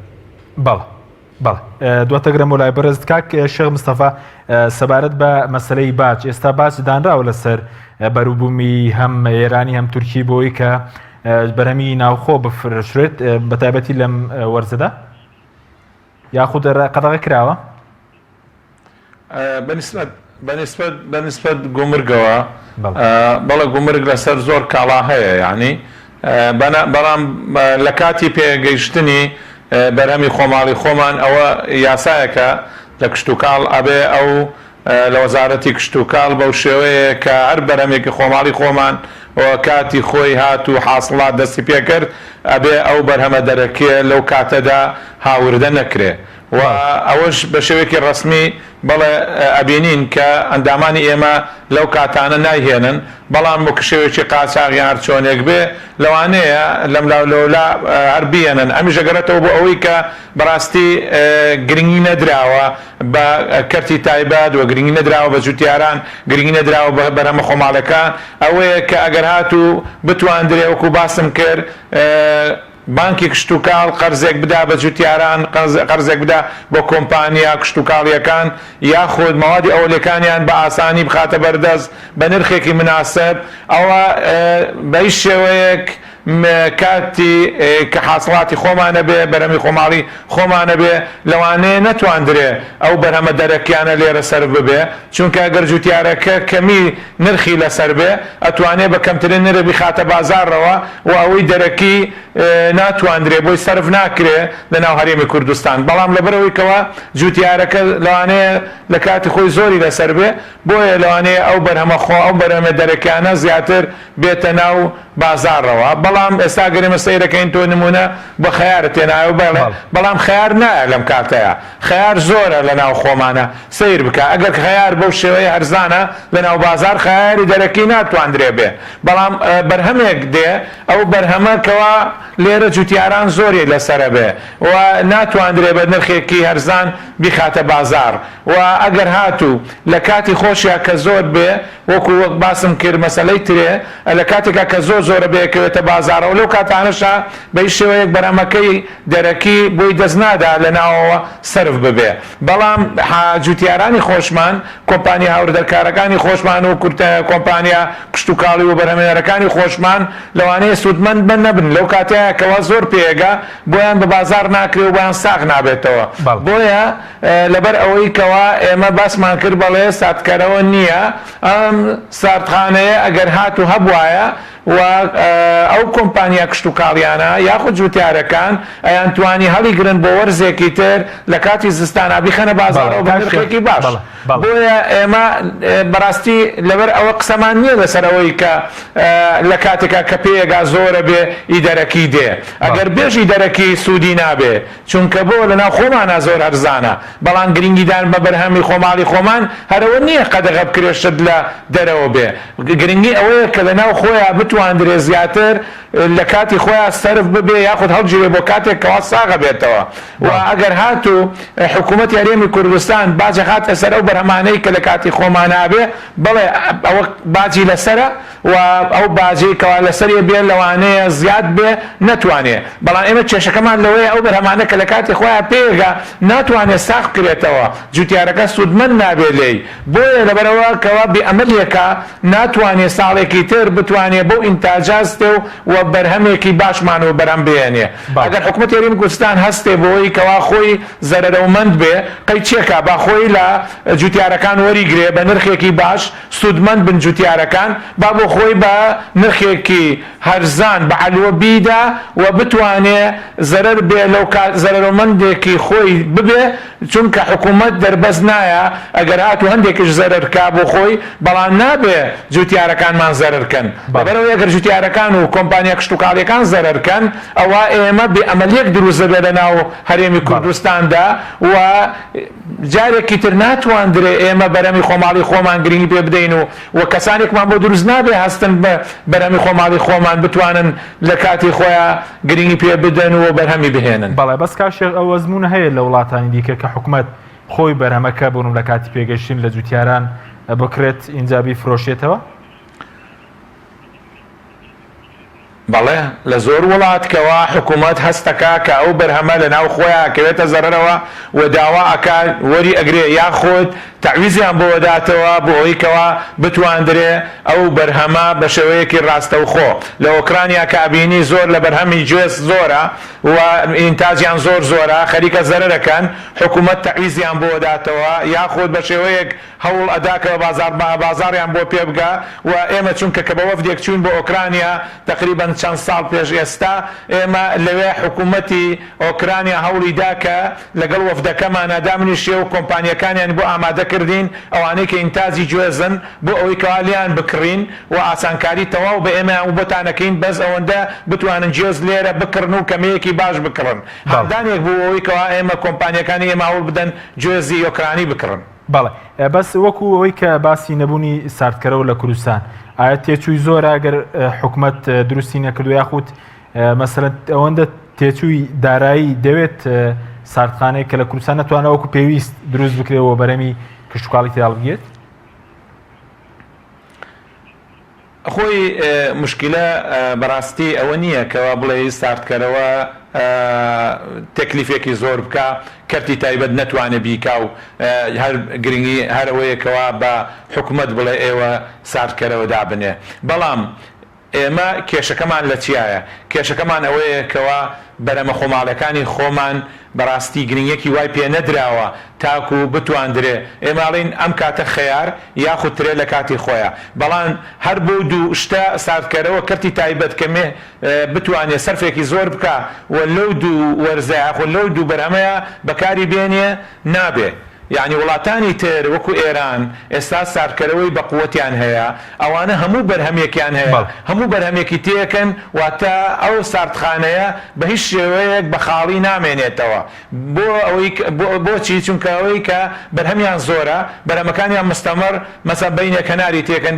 بەڵێ دواتەگرم و لای بەرز کاک شێخ مستەفا سەبارەت بە مەسلەی باج ئێستا باج دانراوە لەسەر بەروبوومی هەم ئێرانی هەم تورکی بۆی کە بەرهەمی ناوخۆ بفرۆشرێت بەتایبەتی لەم وەرزەدا یاخود قەدەغە کراوە بەنسبەت گومرگەوە بەڵێ گومرگ لەسەر زۆر کاڵا هەیە یعنی بەڵام لە کاتی پێگەیشتنی بەرهەمی خۆماڵی خۆمان ئەوە یاسایەکە لە کشتتوکاڵ ئەبێ ئەو لە وەزارەتی کشتتوکاڵ بەو شێوەیە کە هەر بەرهەمێکی خۆماڵی خۆمان کاتی خۆی هات و حاصڵات دەستی پێ کرد ئەبێ ئەو بەرهەمە دەرەکێ لەو کاتەدا هاوردە نەکرێ و ئەوەش بە شێوەیەکی ڕسمی بەڵێ ئەبینین کە ئەندامانی ئێمە لەو کاتانە نایهێنن بەڵام بۆ کشێوێکی قاچاغیان هەر چۆنێک بێ لەوانەیە لەم لاولۆلا هەر بێنن ئەمیش ئەگەرێتەوە بۆ ئەوەی کە بەڕاستی گرنگی نەدراوە بە کەرتی تایبەت و گرنگی نەدراوە بە جوتیاران گرنگی نەدراوە بە بەرهەمە خۆماڵەکان ئەوەیە کە ئەگەر هاتوو بتواندرێ وەکو باسم کرد بانکی کشتتوکاڵ قەرزێک بدا بە جوتیاران قەرزێک بدا بۆ کۆمپانیا کشتتوکاڵیەکان یاخود مەوادی ئەوڵەکانیان بە ئاسانی بخاتە بەردەست بە نرخێکی مناسب ئەوە بەی شێوەیەک کاتی کە حاصڵاتی خۆمانە بێ بەرهەمی خۆماڵی خۆمانە بێ لەوانەیە نەتواندرێ ئەو بەرهەمە دەرەکیانە لێرە سەر ببێ چونکە ئەگەر جوتیارەکە کەمی نرخی لەسەر بێ ئەتوانێ بە کەمترین نرخ بخاتە بازارڕەوە و ئەوەی دەرەکی ناتواندرێ بۆی سەرف ناکرێ لە ناو هەرێمی کوردستان بەڵام لەبەرەوەی کەوە جوتیارەکە لەوانەیە لە کاتی خۆی زۆری لەسەر بێ بۆیە لەوانەیە ئەو بەرهەمە خۆ ئەو بەرهەمە دەرەکیانە زیاتر بێتە ناو بازارڕەوە بەڵام ئێستا گەرێمە سەیرەکەین تۆ نمونە بە خەیارە تێناوە بەڵام خەیار نایە لەم کاتەیە خەیار زۆرە لە ناو خۆمانە سیر بکە ئەگەر خەیار بەو شێوەیە هەرزانە لە ناو بازار خەیاری دەرەکی ناتواندرێ بێ بەڵام بەرهەمێک دێ ئەو بەرهەمەکەوە لێرە جوتیاران زۆری لەسرە بێ و ناتواندرێ بە نرخێکی هەرزان بیخاتە بازار و ئەگەر هاتوو لە کاتی خۆشیە کە زۆر بێ وەکو وەک باسم کرد مەسەلەی ترێ لە کاتێکا کە زۆرە بێکەوێتە بازارەوە لەو کاتانەشە بەی شێوەیەک بەرهەمەکەی دەرەکی بۆی دەستنادا لە ناوەوە سرف ببێ بەڵام جوتیارانی خۆشمان کۆمپانیا هاوردەرکارەکانی خۆشمان و کۆمپانیا کشتتوکاڵی و بەرهەمێنەرەکانی خۆشمان لەوانەیە سوودمەند بن نەبن لەو کاتەیە کەوا زۆر پێگە بۆیان بە بازار ناکرێ و بۆیان ساغ نابێتەوە بۆیە لەبەر ئەوەی کەوا ئێمە باسمان کرد بەڵێ ساتکەرەوە نییە ئەم ساردخانەیە ئەگەر هاتوو هەبوایە و ئەو کۆمپانیا کشتتوکاڵیانە یاخود جوتیارەکان ئەیان توانی هەڵیگرن بۆ وەرزێکی تر لە کاتی زستانە بیخەنە بازارەوە بە نرخێکی باش بۆیە ئێمە بەڕاستی لەبەر ئەوە قسەمان نییە لەسەر ئەوەی کە لە کاتێکا کە پێیەگا زۆرە بێ ئیدەرەکی دێ ئەگەر بێژی دەرەکی سوودی نابێ چونکە بۆ لە ناو خۆمانە زۆر هەرزانە بەڵام گرنگیدان بە بەرهەمی خۆماڵی خۆمان هەرەوە نییە قەدەغە بکرێشت لە دەرەوە بێ گرنگی ئەوەیە کە لە ناو خۆیان بتواندرێ زیاتر لە کاتی خۆیان سەرف ببێ یاخود هەڵگیرێ بۆ کاتێک کەوا ساغە بێتەوە و ئەگەر هاتوو حکوومەتی هەرێمی کوردستان باجە هاتە سەر ئەو بەرهەمانەی کە لە کاتی خۆمانە بێ بڵێ ئەوە باجی لەسرە و ئەو باجی کەوا لەسەری بێ لەوانەیە زیاد بێ نەتوانێ بەڵام ئێمە کێشەکەمان لەوەیە ئەو بەرهەمانە کە لە کاتی خۆیان پێگا ناتوانێت ساغ بکرێتەوە جوتیارەکە سوودمەند نابێ لێی بۆیە لەبەرەوە کەوا بێئەمەلیەکە ناتوانێت ساڵێکی تر بتوانێت بەو ئینتاجاستێ و بەرهەمێکی باشمان و بەرەم بێنێ ئەگەر حکوومەتی هەرێمی کوردستان هەستێ بۆی کەوا خۆی زەرەرەومەند بێ قەی چێکە با خۆی لە جوتیارەکان وەریگرێ بە نرخێکی باش سوودمەند بن جوتیارەکان با بۆ خۆی بە نرخێکی هەرزان بە حەلوە بیدا و بتوانێ زەرەر بێ لەو زەرەرەومەندێکی خۆی ببێ چونکە حکوومەت دەربەز نایە ئەگەر هاتوو هەندێکیش زەرەرکا بۆ خۆی بەڵام نابێ جوتیارەکانمان زەرەرکەن بەبەرەوە ئەگەر جوتیارەکان و کۆمپانیا کشتتوکاڵیەکان زەرەرکەن ئەوە ئێمە بێئەمەلیەک دروست دەبێت لە ناو هەرێمی کوردستاندا و جارێکی تر ناتواندرێ ئێمە بەرهەمی خۆماڵی خۆمان گرنگی پێ بدەین و کەسانێکمان بۆ دروست نابێ هەستن بە بەرهەمی خۆماڵی خۆمان بتوانن لە کاتی خۆیان گرنگی پێ بدەن و بەرهەمی بهێنن بەڵێ بەس کاشێک ئەوە زمونە هەیە لە وڵاتانی دیکە کە حکوومەت خۆی بەرهەمەکە بوون لە کاتی پێگەشتن لە جوتیاران بکرێت ئینجابی فرۆشێتەوە بەڵێ لە زۆر وڵاتکەوە حکوومەت هەستەکە کە ئەو بەرهەمە لە ناو خۆیان کەوێتە زەرەرەوە و داوا ئەکا وەری ئەگرێ یاخۆت تعویزیان بۆ وەداتەوە بۆ ئەوەی کەوا بتواندرێ ئەو بەرهەمە بە شێوەیەکی ڕاستەوخۆ لە ئۆکرانیا کابینی زۆر لە بەرهەمی گوێز زۆرە و ئینتاجیان زۆرە خەریکە زەرەرەکەن حکوومەت تعویزیان بۆ وەداتەوە یاخۆت بە شێوەیەک هەوڵ ئەداکەوە بازاریان بۆ پێ بگا و ئێمە چونکە کە بە وەفدێک چوون بۆ ئۆکرانیا تقریبا چەند ساڵ پێش ئێستا ئێمە لەوێ حکوومەتی ئۆکرانیا هەوڵی دا کە لەگەڵ وەفدەکەمانە دامنیشێ و کۆمپانیەکانیان بۆ ئامادەکردین ئەوانەی کە ئینتاجی گوێزن بۆ ئەوەی کەوالیان بکڕین و ئاسانکاری تەواو بە ئێمە و بۆتانەکەین بەس ئەوەندە بتوانن گوێز لێرە بکڕن و کەمەیەکی باش بکڕن هەڵدانێک بوو ئەوەی کەوا ئێمە کۆمپانیەکانی ئێمە هەوڵ بدەن گوێزی ئۆکرانی بکڕن. بەڵێ بەس وەکو ئەوەی کە باسی نەبوونی ساردکەرەوە لە کوردستان ئایا تێچووی زۆر ئەگەر حکوومەت دروستی نەکردو یاخود مەسەلەن ئەوەندە تێچووی دارایی دەوێت ساردخانەیە کە لە کوردستان نەتوانێت وەکو پێویست دروست بکرێەوە بەرەمی کشتتوکاڵی تێداڵ بگێت؟ خۆی مشکلە بەڕاستی ئەوە نییە کەوا بڵێ ساردکەرەوە تەکلیفێکی زۆر بکە کەرتی تایبەت نەتوانێت بیکا و هەر گرنگی هەر ئەوەیەکەوە بە حکوومەت بڵێ ئێوە ساردکەرەوە دابنێ. بەڵام ئێمە کێشەکەمان لە چیایە؟ کێشەکەمان ئەوەیەکەوە بەرەمە خۆماڵەکانی خۆمان بەڕاستی گرنگێکی وای پێ نەدراوە تاکو بتواندرێ ئێماڵین ئەم کاتە خەیار یاخود ترێ لە کاتی خۆیان بەڵام هەر بۆ دوو شتە ساردکەرەوە کەرتی تایبەت کەمێ بتوانێت سەرفێکی زۆر بکە و لەو دوو وەرزە یاخود لەو دوو بەرهەمەیە بەکاری بێنێ نابێ. یعنی وڵاتانی تر وەکو ئێران ئێستا ساردکەرەوەی بە قووەتیان هەیە ئەوانە هەموو بەرهەمێکیان هەیە هەموو بەرهەمێکی تێکەن واتە ئەو ساردخانەیە بە هیچ شێوەیەک بە خاڵی نامێنێتەوە بۆ ئەوەی بۆچی چونکە ئەوەی کە بەرهەمیان زۆرە بەرهەمەکانیان مستەمەڕ مەسە بینە کەناری تێکەن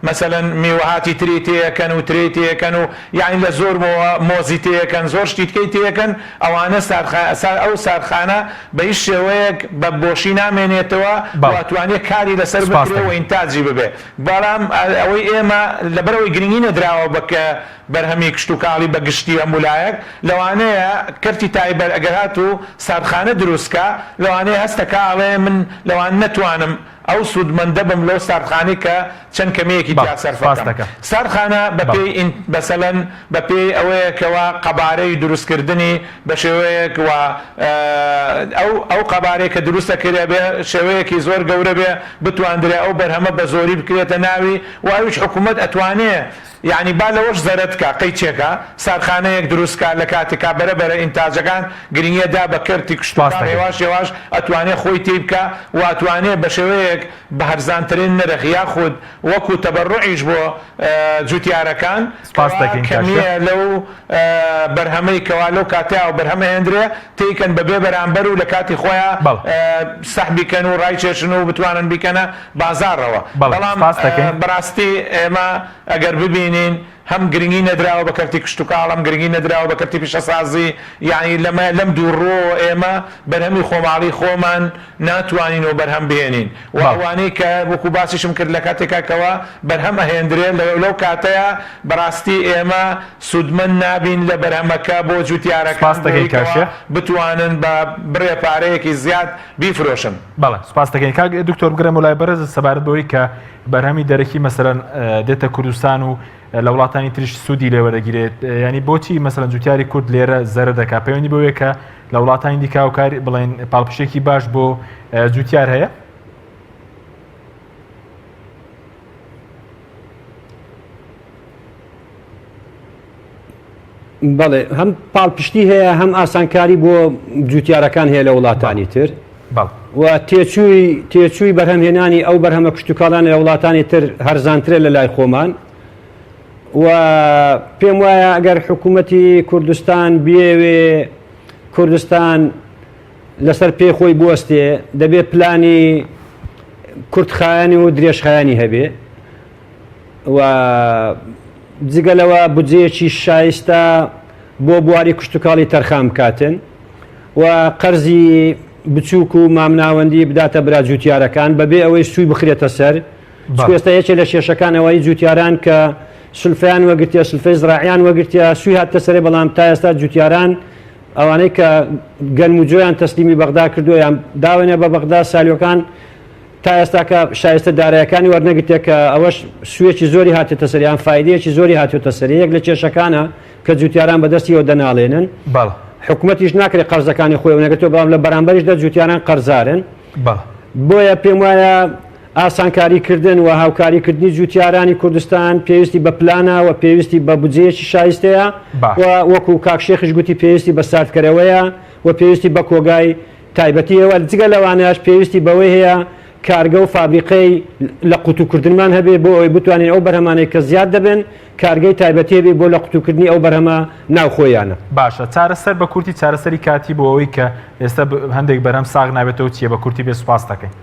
مثلا میوەهاتی تری تێەکەن و ترێ تێەکەن و یعنی لە زۆر مۆزی تێەکەن زۆر شتیتکەی تێەکەن ئەوانە ئەو ساردخانە بە هیچ شێوەیەک بە بۆشی نامێنێتەوە واتوانێت کاری لەسەر بکرێ و ئینتاجی ببێ. بەڵام ئەوەی ئێمە لەبەرەوەی گرنگی نەدراوە بکە بەرهەمی کشتتوکاڵی بە گشتی هەمولایەک لەوانەیە کەرتی تایبەت ئەگەر هات و ساردخانە دروستکە لەوانەیە هەستەکە ئاڵێ من لەوان نەتوانم ئەو سوودمەندە بم لەو ساردخانەی کە چەند کەمەیەکی سەرفەکەم. ساردخانە بەپێی بەسەلەن بەپێی ئەوەیەکەوە قەبارەی دروستکردنی بە شێوەیەک ئەو قەبارەی کە دروستە کرێ بێ شێوەیەکی زۆر گەورە بێ بتواندرێ ئەو بەرهەمە بە زۆری بکرێتە ناوی و ئەویش حکوومەت ئەتوانێ یعنی با لەوەش زەرەتکە قەیچێکە ساردخانەیەک دروستکە لە کاتێکا بەرەبەرە ئینتاجەکان گرنگیەدا بە کەرتی کشتتوکاڵ هێواش ئەتوانێت خۆی تێی بکە و ئەتوانێت بە شێوەیەک بە هەرزانترین نرخ یاخود وەکو تەبەڕوعیش بۆ جوتیارەکان کەمیە لەو بەرهەمەی کەوا لەو کاتیا و بەرهەمە هێندرێ تێیکەن بەبێ بەرامبەر و لە کاتی خۆیان سەحبیکەن و ڕایکێشن و بتوانن بیکەنە بازارەوە. بەڵام بەڕاستی ئێمە ئەگەر ببینین هەم گرنگی نەدراوە بە کەرتی کشتتوکاڵ هەم گرنگی نەدراوە بە کەرتی پیشەسازی یعنی لەم دووڕۆ ئێمە بەرهەمی خۆماڵی خۆمان ناتوانین و بەرهەم بهێنین و ئەوانەی کە وەکو باسیشم کرد لە کاتێکەکەوە بەرهەم ئەهێندرێن لەو کاتەیە بەڕاستی ئێمە سوودمەند نابین لە بەرهەمەکە بۆ جوتیارەکان بتوانن بە بڕێ پارەیەکی زیاد بیفرۆشن. بەڵێ سوپاس دەکەین کاک دکتۆر بگرێم وڵای بەرز سەبارەت بەوەی کە بەرهەمی دەرەکی مەسەلەن دێتە کوردستان و لە وڵاتانی تریش سوودی لێوەرەگیرێت ینی بۆچی مەسەلەن جوتیاری کورد لێرە زەرە دەکا پەیوەندی بەوەیە کە لە وڵاتانی دیکە و کاری بڵێن پاڵپشتێکی باش بۆ جوتیار هەیە؟ بەڵێ هەم پاڵپشتی هەیە هەم ئاسانکاری بۆ جوتیارەکان هەیە لە وڵاتانی تر و تێچووی بەرهەمهێنانی ئەو بەرهەمە کشتتوکاڵان لە وڵاتانی تر هەرزانترە لە لای خۆمان و پێم وایە ئەگەر حکوومەتی کوردستان بێوێ کوردستان لەسەر پێی خۆی بوەستێ دەبێت پلانی کوردخایانی و درێژخایانی هەبێ و جگەلەوە بودجەیەکی شایستە بۆ بواری کشتتوکاڵی تەرخان بکاتن و قەرزی بچووک و مامناوەندی بداتە برا جوتیارەکان بەبێ ئەوەی سووی بخرێتە سەر ئێستا یەکێ لە شێشەکان ئەوەی جوتیاران کە سلفیان وەگرتیا سلفەی زراعیان وەگرتیا سوی هاتە سەرێ بەڵام تا ئێستا جوتیاران ئەوانەی کە گەنم و جۆیان تەسلیمی بەغدا کردو یان داوێنە بە بەغدا سالیۆکان تا ئێستا کە شایستە دارایەکانی وەرنەگرتێ کە ئەوەش سوێکی زۆری هاتێتە سەریان فایدەیەکی زۆری هاتوێتە سەری یەک لە کێشەکانە کە جوتیاران بەدەستیەوە دەناڵێنن حکوومەتیش ناکرێت قەرزەکانی خۆی نەگرێتەوە بەڵام لە بەرامبەریشدا جوتیاران قەرزارن بۆیە پێم وایە ئاسانکاریکردن و هاوکاریکردنی جوتیارانی کوردستان پێویستی بە پلانە و پێویستی بە بودجەیەکی شایستەیە وەکو کاکشێخش گوتی پێویستی بە ساردکەرەوەیە و پێویستی بە کۆگای تایبەتیەوە جگە لەوانەیەش پێویستی بەوەی هەیە کارگە و فابریقەی لە قوتوکردنمان هەبێ بۆ ئەوەی بتوانین ئەو بەرهەمانەی کە زیاد دەبن کارگەی تایبەتی هەبێ بۆ لە قوتوکردنی ئەو بەرهەمە ناوخۆیانە باشە چارەسەر بە کورتی چارەسەری کاتی بۆ ئەوەی کە ئێستا هەندێک بەرهەم ساغ نابێتەوە چیە بە کورتی بێ سوپاس دەکەین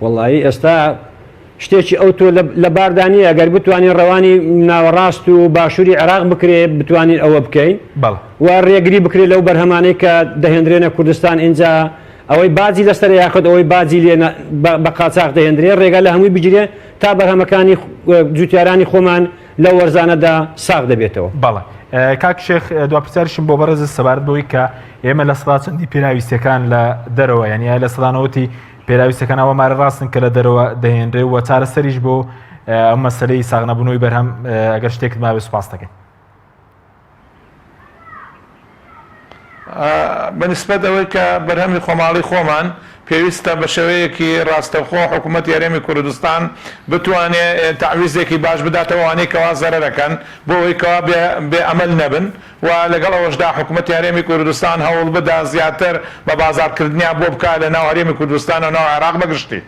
وەڵایی ئێستا شتێکی ئەو تۆ لە باردانی ئەگەر بتوانین ڕەوانی ناوەڕاست و باشووری عێراق بکرێت بتوانین ئەوە بکەین و ڕێگری بکرێت لەو بەرهەمانەی کە دەهێنرێنە کوردستان اینجا ئەوەی بازی لەسەر یاخود ئەوەی بازی لێ بە قاچاق دەهێنرێت ڕێگە لە هەمووی بگیرێ تا بەرهەمەکانی جوتیارانی خۆمان لە وەرزانەدا ساغ دەبێتەوە بەڵێ کاک شێخ دواپرسیارشم بۆ بەڕێز سەبارەت بەوەی کە ئێمە لە سەدا چەندی پێناویستەکان لە دەرەوە یعنی لە سەدانەوەتی پێراویستەکان ئەوە مارە ڕاستن کە لە دەرەوە دەهێنرێ و چارەسەریش بۆ ئەم مەسەلەی ساغنەبوونەوەی بەرهەم ئەگەر شتێکت مابێ سوپاس دەکەین بەنسبەت ئەوەی کە بەرهەمی خۆماڵی خۆمان پێویستە بە شێوەیەکی ڕاستەوخۆ حکوومەت یاریێمی کوردستان بتوانێت تعویزێکی باش بداتەوە وانەی کەوا زەرەرەکەن بۆ ئەوەی کەوا بێ ئەمەل نەبن و لەگەڵ ئەوەشدا حکوومەت یاریێمی کوردستان هەوڵ بدا زیاتر بە بازارکردنیا بۆ بکات لە ناو هەرێمی کوردستان و ناو عێراق بەگشتی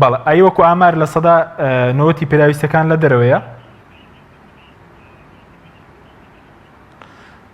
بەڵێ ئەی وەکو ئامار لە سەدا نەوەتی پێراویستەکان لە دەرەوەیە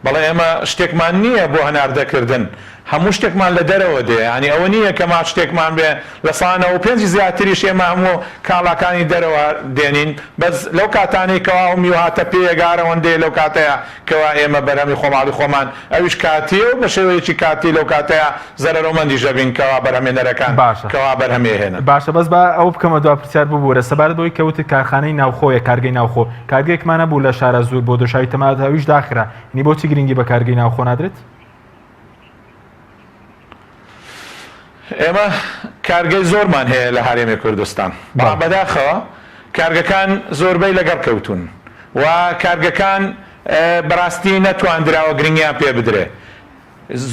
بەڵێ ئێمە شتێکمان نییە بۆ هەناردەکردن هەموو شتێکمان لە دەرەوە دێ ینی ئەوە نییە کە ما شتێکمان بێ لە سانە و پێنجی زیاتریش ئێمە هەموو کاڵاکانی دەرەوە دێنین بەس لەو کاتانەی کەوا میوهاتە پێگارەوەندێ لەو کاتەیە کەوا ئێمە بەرهەمی خۆماڵی خۆمان ئەویش کاتیە و بە شێوەیەکی کاتی لەو کاتەیە زەرەرۆمەندی ژەبین کەوا بەرهەمێنەرەکان کەوا بەرهەمێهێنن باشە بەس بە ئەو بکەمە دوا پرسیار ببوورە سەبارەت بەوەی کەوتت کارخانەی ناوخۆیە کارگەی ناوخۆ کارگەیەکمانە بوو لە شارە زوور بۆ دۆشاوی تەمات هەویش داخرا نی بۆچی گرنگی بە کارگەی ناوخۆ نادرێت ئێمە کارگەی زۆرمان هەیە لە هەرێمی کوردستان بەداخەوە کارگەکان زۆربەی لەگەڵ کەوتون و کارگەکان بەڕاستی نەتواندراوە گرنگیان پێ بدرێ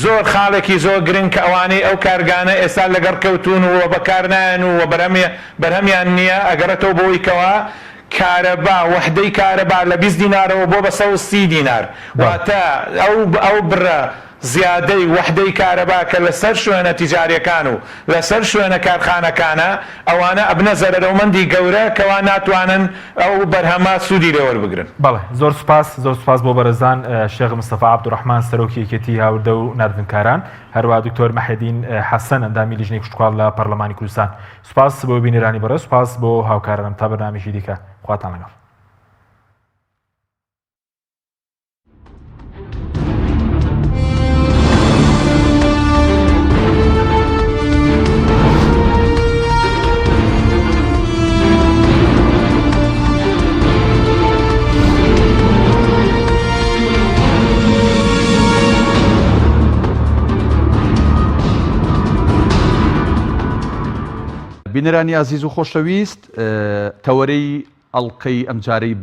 زۆر خاڵێکی زۆر گرنگ کە ئەوانەی ئەو کارگانە ئێستا لەگەڵ کەوتون و بەکار نایەن و بەرهەمیان نییە ئەگەرێتەوە بۆی کەوا کارەبا وحدەی کارەبا لە 20 دینارەوە بۆ بە 130 دینار واتە ئەو بڕە زیادەی وحدەی کارەبا کە لەسەر شوێنە تیجاریەکان و لەسەر شوێنە کارخانەکانە ئەوانە ئەبنە زەرەرەومەندی گەورە کەوا ناتوانن ئەو بەرهەمە سوودی لێوە بگرن بەڵێ زۆر سوپاس بۆ بەرەزان شێخ مستەفا عەبدوڕەحمان سەرۆکی یەکێتی هاوردە و نردنکاران هەروە دکتۆر مەحیدین حەسەن ئەندامی لیژنەی کشتوکاڵ لە پەرلەمانی کوردستان سوپاس بۆ بینێرانی بەڕێز سوپاس بۆ هاوکارانم تا بەرنامێکی دیکە خواتان لەگەڵ بینەرانی عزیز و خۆشەویست تەوەرەی ئەڵقەی ئەمجارەی